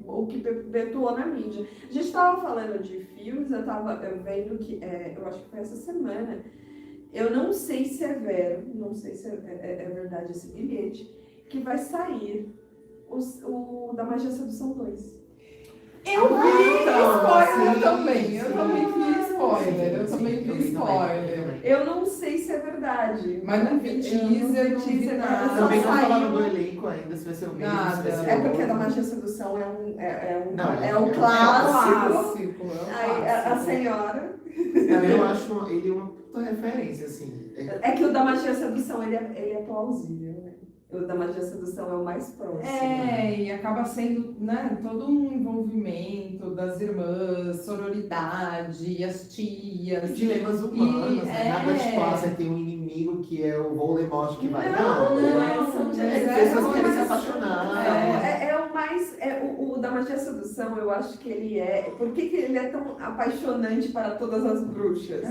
o que perpetuou na mídia. A gente estava falando de filmes, eu estava vendo que, eu acho que foi essa semana, eu não sei se é não sei se é verdade esse bilhete, que vai sair o da Magia Sedução 2. Eu vi spoiler sim, também. sim. Eu também vi spoiler. Eu não sei se é verdade. Mas não vi teaser, não vi nada. Também não saiu. falaram do elenco ainda, se vai ser o mesmo, Nada. se vai ser É porque outro. da Magia Sedução Não, é um é clássico. um Aí, a senhora. Eu acho ele uma puta referência, assim. É que o da Magia Sedução ele é plausível, né? O da Magia Sedução é o mais próximo. E acaba sendo, né, todo um envolvimento das irmãs, sororidade, as tias. Dilemas humanos, né? Nada tipo, você tem um inimigo que é o Voldemort que vai. Não, são pessoas querem se apaixonar. É o mais. O da Magia Sedução, eu acho que ele é. Por que ele é tão apaixonante para todas as bruxas?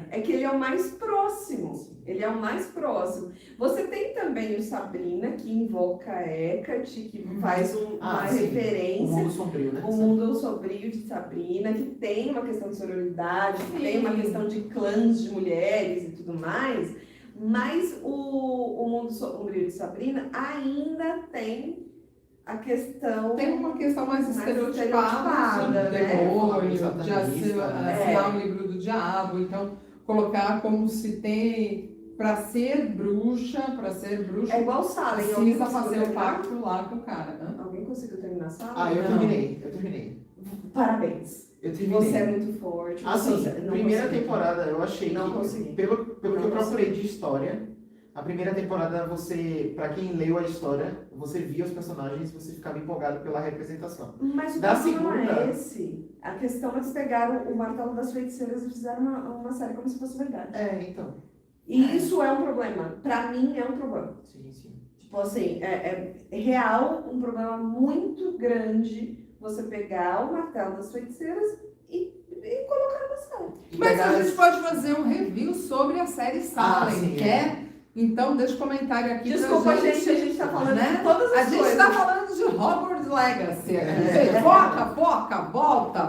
É que ele é o mais próximo. Ele é o mais próximo. Você tem também o Sabrina, que invoca a Hecate, que faz uma referência. O mundo sombrio, né? O mundo sombrio de Sabrina, que tem uma questão de sororidade, que tem uma questão de clãs de mulheres e tudo mais. Mas o mundo sombrio de Sabrina ainda tem a questão... Tem uma questão mais estereotipada, estereotipada, de né? demônio, de assinar o livro do diabo. Então, colocar como se tem para ser bruxa, É igual Salem. precisa fazer o pacto lá com o cara. Alguém conseguiu terminar Salem? Ah, eu Não. terminei. Parabéns. Eu terminei. Você é muito forte. Assim, você não primeira consegui. temporada eu achei Não que, consegui. pelo que Não eu procurei consegui. de história, a primeira temporada você, pra quem leu a história, você via os personagens e você ficava empolgado pela representação. Mas o Da problema não segunda- é esse. A questão é que eles pegaram o Martelo das Feiticeiras e fizeram uma série como se fosse verdade. Então. E isso é um problema. Pra mim é um problema. Sim, sim. Tipo assim, é real um problema muito grande você pegar o Martelo das Feiticeiras e colocar na série. E Mas pegar a gente pode fazer um review sobre a série Salem, sim, quer? Então, deixa um comentário aqui Desculpa, pra gente, a gente tá falando né? de todas A as gente coisas. está falando de Hogwarts Legacy aqui. Foca, volta. Volta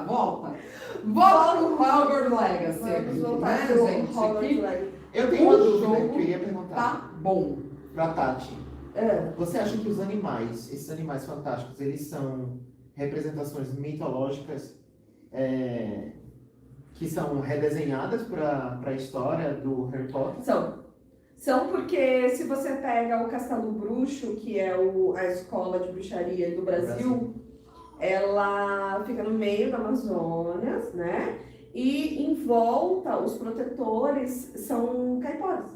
pro Hogwarts Legacy Vamos aqui, voltar né, pro gente? Hogwarts Aqui Legacy. Eu tenho uma O dúvida que jogo eu ia perguntar tá bom. pra Tati. É. Você acha que os animais, esses animais fantásticos, eles são representações mitológicas que são redesenhadas para a história do Harry Potter? São porque se você pega o Castelo Bruxo, que é a escola de bruxaria do Brasil, ela fica no meio do Amazonas, né? E em volta, os protetores são caiporas.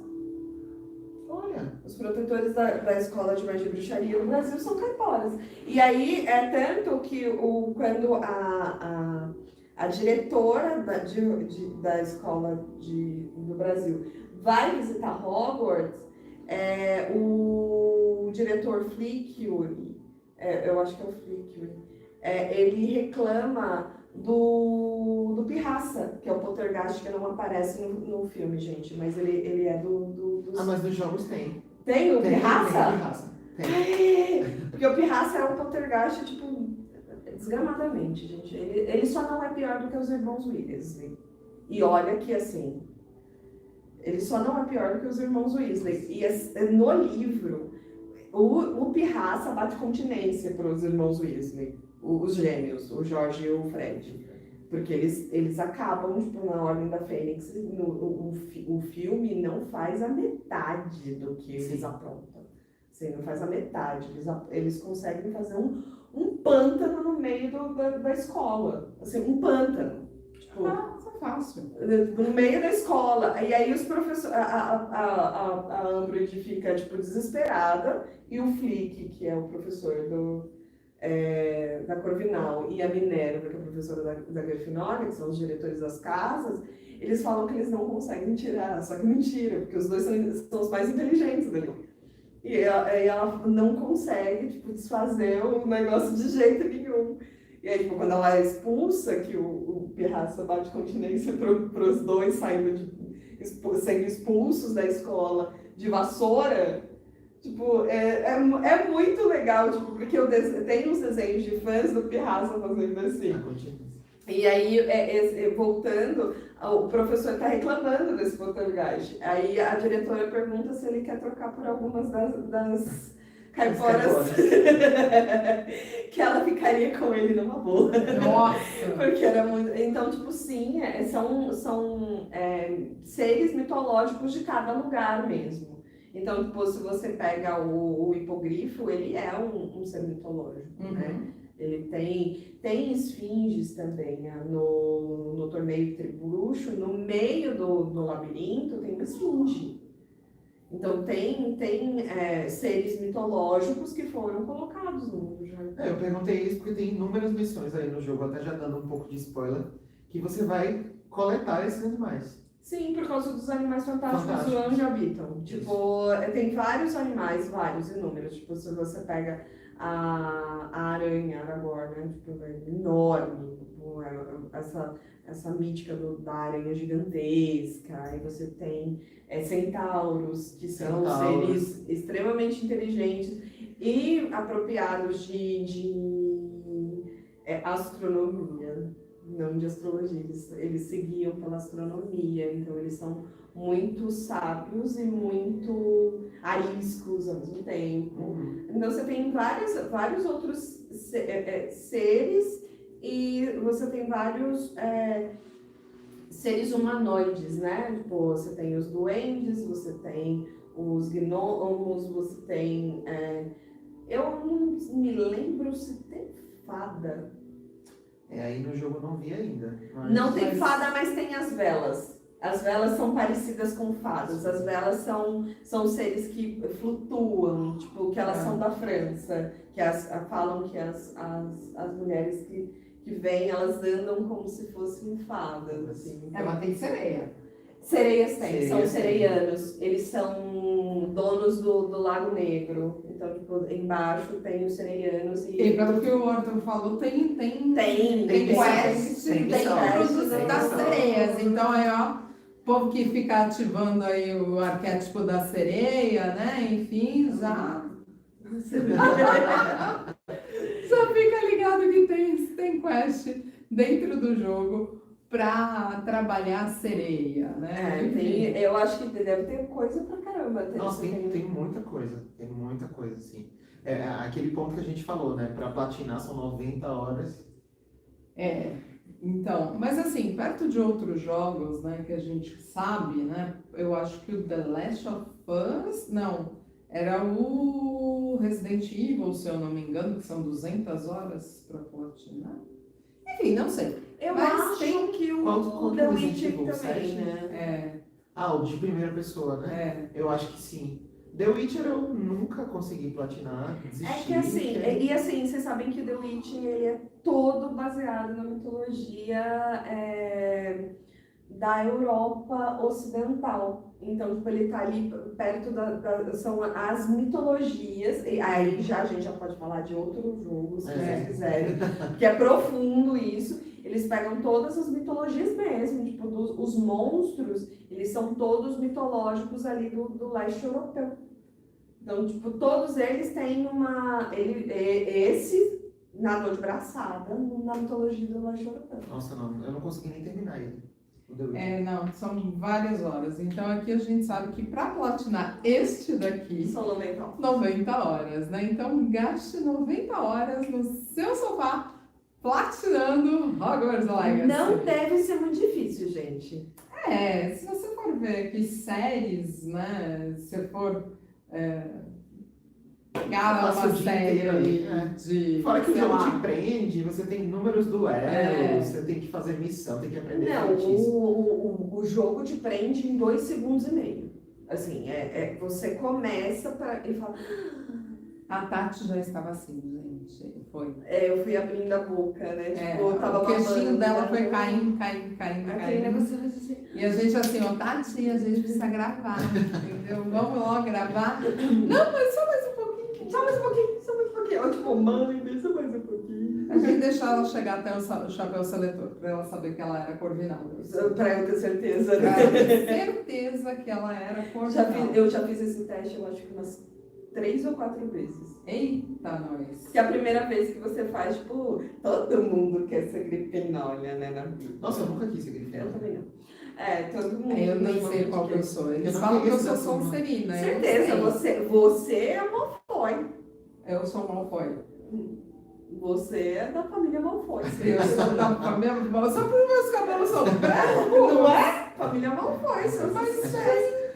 Olha, Os protetores da escola de magia e bruxaria do Brasil são caiporas. E aí é tanto que quando a diretora da escola do Brasil vai visitar Hogwarts, o diretor Flickwick, eu acho que é o Flickwick, ele reclama do Pirraça, que é o Poltergeist que não aparece no filme, gente, mas ele é do... mas nos jogos tem. Tem o Tem Pirraça? Pirraça. Tem. Porque o Pirraça é um poltergeist, tipo, desgramadamente, gente. Ele só não é pior do que os irmãos Weasley. E olha que, assim, ele só não é pior do que os irmãos Weasley. E no livro, o Pirraça bate continência para os irmãos Weasley, os gêmeos, o Jorge e o Fred. Porque eles acabam, tipo, na Ordem da Fênix, o filme não faz a metade do que eles aprontam. Assim, não faz a metade. Eles conseguem fazer um pântano no meio da escola. Assim, um pântano. Tipo, Isso é fácil. no meio da escola. E aí os professores. A Umbridge fica, tipo, desesperada. E o Flick, que é o professor da Corvinal, e a Minerva, que é a professora da Grifinória, que são os diretores das casas, eles falam que eles não conseguem tirar. Só que mentira, porque os dois são os mais inteligentes dali. E ela não consegue, tipo, desfazer o negócio de jeito nenhum. E aí, tipo, quando ela é expulsa, que o Pirraça bate continência para os dois saindo sendo expulsos da escola de vassoura, tipo, é muito legal, tipo, porque tem uns desenhos de fãs do Pirraça fazendo assim. E aí, voltando, o professor está reclamando desse poltergeist. Aí a diretora pergunta se ele quer trocar por algumas das caiporas que ela ficaria com ele numa boa. Nossa! Porque era muito... Então, tipo, sim, são seres mitológicos de cada lugar mesmo. Então, tipo, se você pega o hipogrifo, ele é um ser mitológico, né? Ele tem esfinges também, né? No torneio Tribruxo, no meio do labirinto tem uma esfinge. Então tem seres mitológicos que foram colocados no mundo já. Eu perguntei isso porque tem inúmeras missões aí no jogo, até já dando um pouco de spoiler, que você vai coletar esses animais. Sim, por causa dos animais fantásticos onde habitam. Tipo, tem vários animais, inúmeros. Tipo, se você pega a aranha, Aragorn, né? Tipo, é enorme. Tipo, essa mítica da aranha gigantesca. Aí você tem centauros, que são seres extremamente inteligentes e apropriados de astronomia. Não de astrologia, eles seguiam pela astronomia, então eles são muito sábios e muito ariscos ao mesmo tempo. Então você tem vários outros seres e você tem vários seres humanoides, né? Tipo, você tem os duendes, você tem os gnomos, você tem... eu não me lembro se tem fada. Aí no jogo eu não vi ainda. Mas... Não tem fada, mas tem as velas. As velas são parecidas com fadas. As velas são seres que flutuam, tipo, que elas são da França. Que falam que as mulheres que vêm, elas andam como se fossem fadas, assim. Ela tem sereia. Sereias tem, são sereianos. Eles são donos do Lago Negro. Então, tipo, embaixo tem os sereianos. E pelo que o Arthur falou, tem quest dentro das sereias. Então, ó, o povo que fica ativando aí o arquétipo da sereia, né? Enfim, já fica ligado que tem quest dentro do jogo para trabalhar a sereia, né? Eu acho que deve ter coisa pra caramba. Nossa, tem muita coisa, assim. Aquele ponto que a gente falou, né? Para platinar são 90 horas. Então, mas assim, perto de outros jogos, né, que a gente sabe, né, eu acho que o The Last of Us, não, era o Resident Evil, se eu não me engano, que são 200 horas para platinar. Enfim, não sei. Mas acho que o The Witcher também, 7? né? O de primeira pessoa, né? Eu acho que sim. The Witcher eu nunca consegui platinar, desisti. E assim, vocês sabem que The Witcher ele é todo baseado na mitologia da Europa Ocidental. Então, tipo, ele tá ali perto são as mitologias, e aí a gente já pode falar de outro jogo, se vocês quiserem, que é profundo isso. Eles pegam todas as mitologias mesmo, tipo, os monstros, eles são todos mitológicos ali do leste europeu. Então, tipo, todos eles têm esse nadou de braçada na mitologia do leste europeu. Nossa, não, eu não consegui nem terminar ele. Não, são várias horas. Então aqui a gente sabe que para platinar este daqui são 90 horas, né? Então gaste 90 horas no seu sofá platinando Hogwarts Legacy. Não deve ser muito difícil, gente. Se você for ver aqui séries, né? Se for pegar uma série de... Fora que o jogo te prende, você tem inúmeros duelos, você tem que fazer missão, tem que aprender o jogo te prende em 2 segundos e meio. Assim, você começa e fala... A Tati já estava assim, gente. Foi. Eu fui abrindo a boca, né? Tipo, eu tava o queixinho dela foi caindo. Assim. E a gente assim, Tati, a gente precisa gravar, entendeu? Vamos logo gravar. Não, mas só mais um pouquinho. Só mais um pouquinho. Eu, tipo, mãe, deixa mais um pouquinho. A gente deixou ela chegar até o chapéu seletor, pra ela saber que ela era corvinal. Pra eu ter certeza. Pra eu ter certeza que ela era corvinal. Eu já fiz esse teste, eu acho que umas 3 ou 4 vezes. Eita, nós. Que a primeira vez que você faz, tipo, todo mundo quer ser Grifinória, né, na vida. Nossa, eu nunca quis ser Grifinória. Eu também não. Todo mundo. Eu nem sei qual que eu sou. Eles falam que eu sou Sonserina. Certeza, você é Malfoy. Eu sou Malfoy. Você é da família Malfoy. Eu sou da família Malfoy. Só porque meus cabelos são brancos. Não é? Família Malfoy. Mas, gente...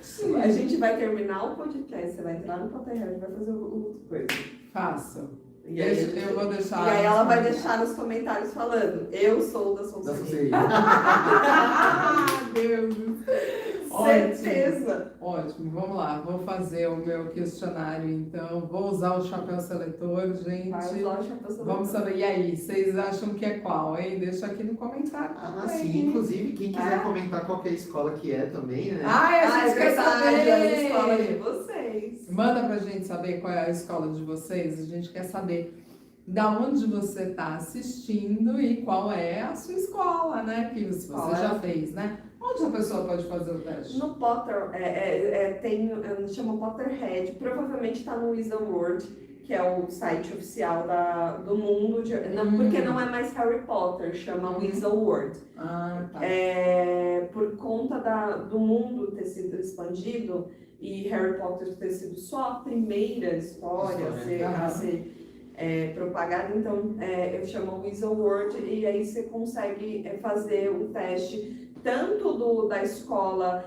A gente vai terminar o podcast, você vai entrar no Potterhead e vai fazer outra coisa. Faça. E aí, eu vou deixar. E aí ela vai deixar nos comentários falando, eu sou da Sonserina. Deus. Certeza. Ótimo, vamos lá. Vou fazer o meu questionário, então. Vou usar o chapéu seletor, gente. Vai usar o chapéu seletor. Vamos saber. E aí, vocês acham que é qual, hein? Deixa aqui no comentário. Sim. Inclusive, quem quiser comentar qual que é a escola que é também, né? A gente quer saber. A escola de vocês. Manda pra gente saber qual é a escola de vocês. A gente quer saber da onde você está assistindo e qual é a sua escola, né? Que você já fez, né? Onde a pessoa pode fazer o teste? No Potter, chama Potterhead, provavelmente está no Wizard World, que é o site oficial do mundo, porque não é mais Harry Potter, chama Wizard World. Tá. Por conta do mundo ter sido expandido e Harry Potter ter sido só a primeira história a ser propagada, então eu chamo Wizard World e aí você consegue fazer o teste tanto da escola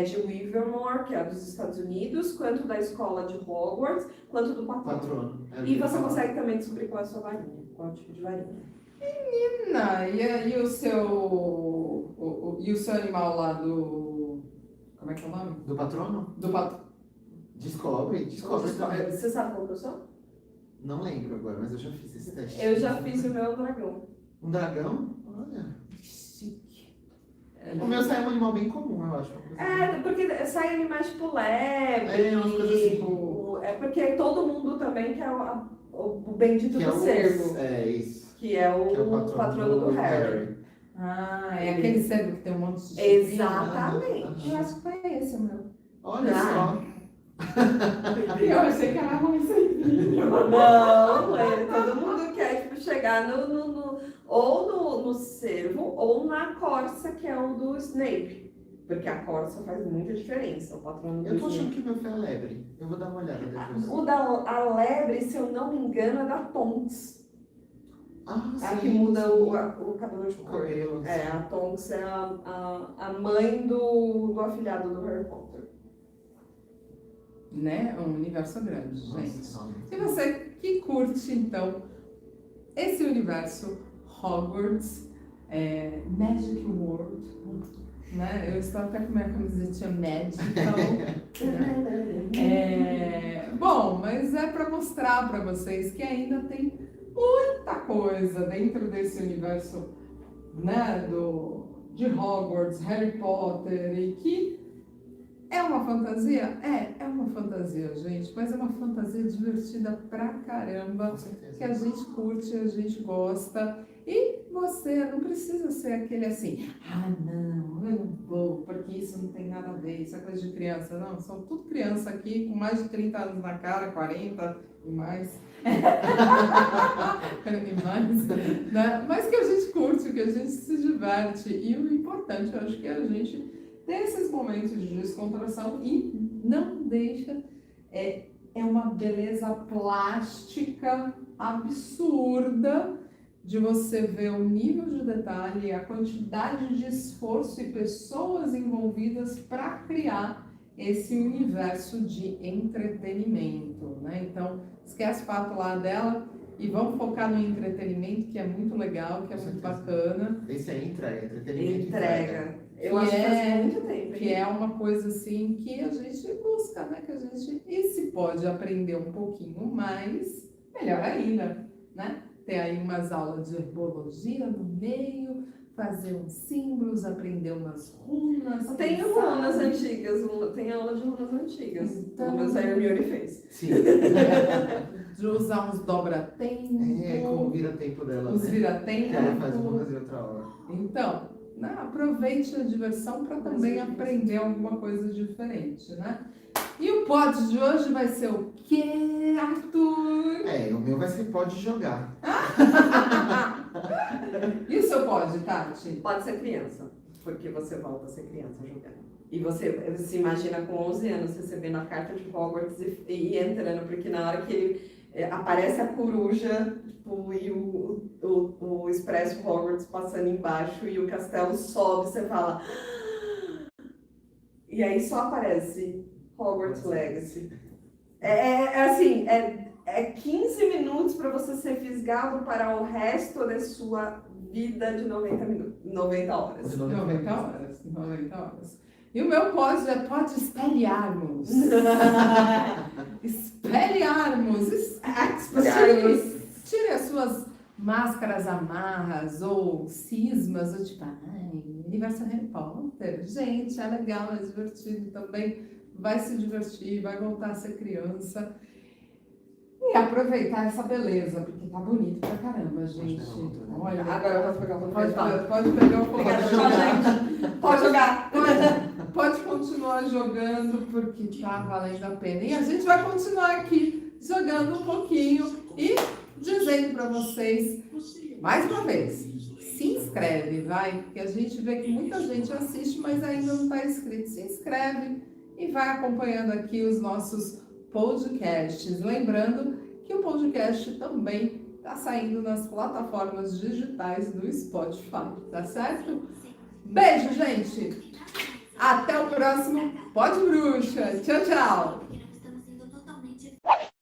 de Livermore, que é dos Estados Unidos, quanto da escola de Hogwarts, quanto do patrono. Patrono. E você consegue também descobrir qual é a sua varinha, qual é o tipo de varinha. Não, e o seu animal lá do... Como é que é o nome? Do patrono? Do pato. Descobre. Você sabe qual que eu sou? Não lembro agora, mas eu já fiz esse teste. Eu já fiz o meu dragão. Um dragão? Olha. Chique. O meu sai um animal bem comum, eu acho. Porque sai animais tipo lebre. Umas coisas assim. É porque todo mundo também quer o bendito Que do cervo. É isso. Que é Que é o patrono do Harry. Ah, é aquele cervo que tem um monte de chifrinho. Exatamente. Eu acho que foi esse o meu. Olha só. Eu achei que era ruim isso aí. Não, todo mundo quer tipo, chegar ou no cervo ou na corça, que é o do Snape. Porque a corça faz muita diferença. O patrono do Eu tô Snape. achando que meu foi a lebre. Eu vou dar uma olhada depois. A lebre, se eu não me engano, é da Tonks. Ah, A sim, que muda sim. o cabelo de O cor. cabelo. É, a Tonks é a mãe do afilhado do Harry Potter. Né? Um universo grande, gente. Nossa, E você que curte, então, esse universo Hogwarts, Magic World, né? Eu estou até com minha camisetinha Magical. Bom, mas é para mostrar para vocês que ainda tem muita coisa dentro desse universo, né, de Hogwarts, Harry Potter, e que é uma fantasia? É uma fantasia, gente, mas é uma fantasia divertida pra caramba, com certeza. que a gente curte, a gente gosta. E você não precisa ser aquele assim, não, eu não vou, porque isso não tem nada a ver, isso é coisa de criança. Não, são tudo criança aqui, com mais de 30 anos na cara, 40 e mais. E mais, né? Mas que a gente curte, que a gente se diverte. E o importante, eu acho que é a gente ter esses momentos de descontração e não deixa... É uma beleza plástica absurda de você ver o nível de detalhe, a quantidade de esforço e pessoas envolvidas para criar esse universo de entretenimento, né? Então, esquece o fato lá dela e vamos focar no entretenimento, que é muito legal, que é muito bacana. Esse é entretenimento. Entrega. Eu Que acho que faz é- muito tempo. Que é uma coisa assim que a gente busca, né? Que a gente, e se pode aprender um pouquinho mais, melhor ainda, né? Ter aí umas aulas de herbologia no meio, fazer uns símbolos, aprender umas runas. Tem quem runas sabe? antigas, tem aula de runas antigas. Então- Runas a Hermione fez. Sim. De usar uns dobra-tempo, Como vira tempo dela. os né? vira-tempo. Que ela faz uma fazer outra hora. Então, né, aproveite a diversão para também aprender alguma coisa diferente, né? E o pod de hoje vai ser o quê, Arthur? O meu vai ser pode jogar. E o seu pod, Tati? Pode ser criança, porque você volta a ser criança jogando. E você se imagina com 11 anos recebendo a carta de Hogwarts e entrando, porque na hora que ele aparece a coruja tipo, e o Expresso Hogwarts passando embaixo e o castelo sobe, você fala... E aí só aparece Hogwarts Legacy. Assim, é 15 minutos para você ser fisgado para o resto da sua vida de 90 horas. De 90 horas. 90 horas. E o meu pod é pode espelharmos. Espelharmos. Tire as suas máscaras amarras ou cismas, ou tipo, universo Harry Potter. Gente, é legal, é divertido também. Vai se divertir, vai voltar a ser criança. E aproveitar essa beleza, porque tá bonito pra caramba, gente. Olha, Agora eu posso pegar o controle. pode pegar um pouco. Obrigada, tchau, gente. Pode jogar. Pode continuar jogando, porque tá valendo a pena. E a gente vai continuar aqui jogando um pouquinho e dizendo pra vocês, mais uma vez, se inscreve, vai, porque a gente vê que muita gente assiste, mas ainda não tá inscrito. Se inscreve e vai acompanhando aqui os nossos podcasts. Lembrando que o podcast também está saindo nas plataformas digitais do Spotify, tá certo? Beijo, gente! Até o próximo Pode Bruxa! Tchau, tchau!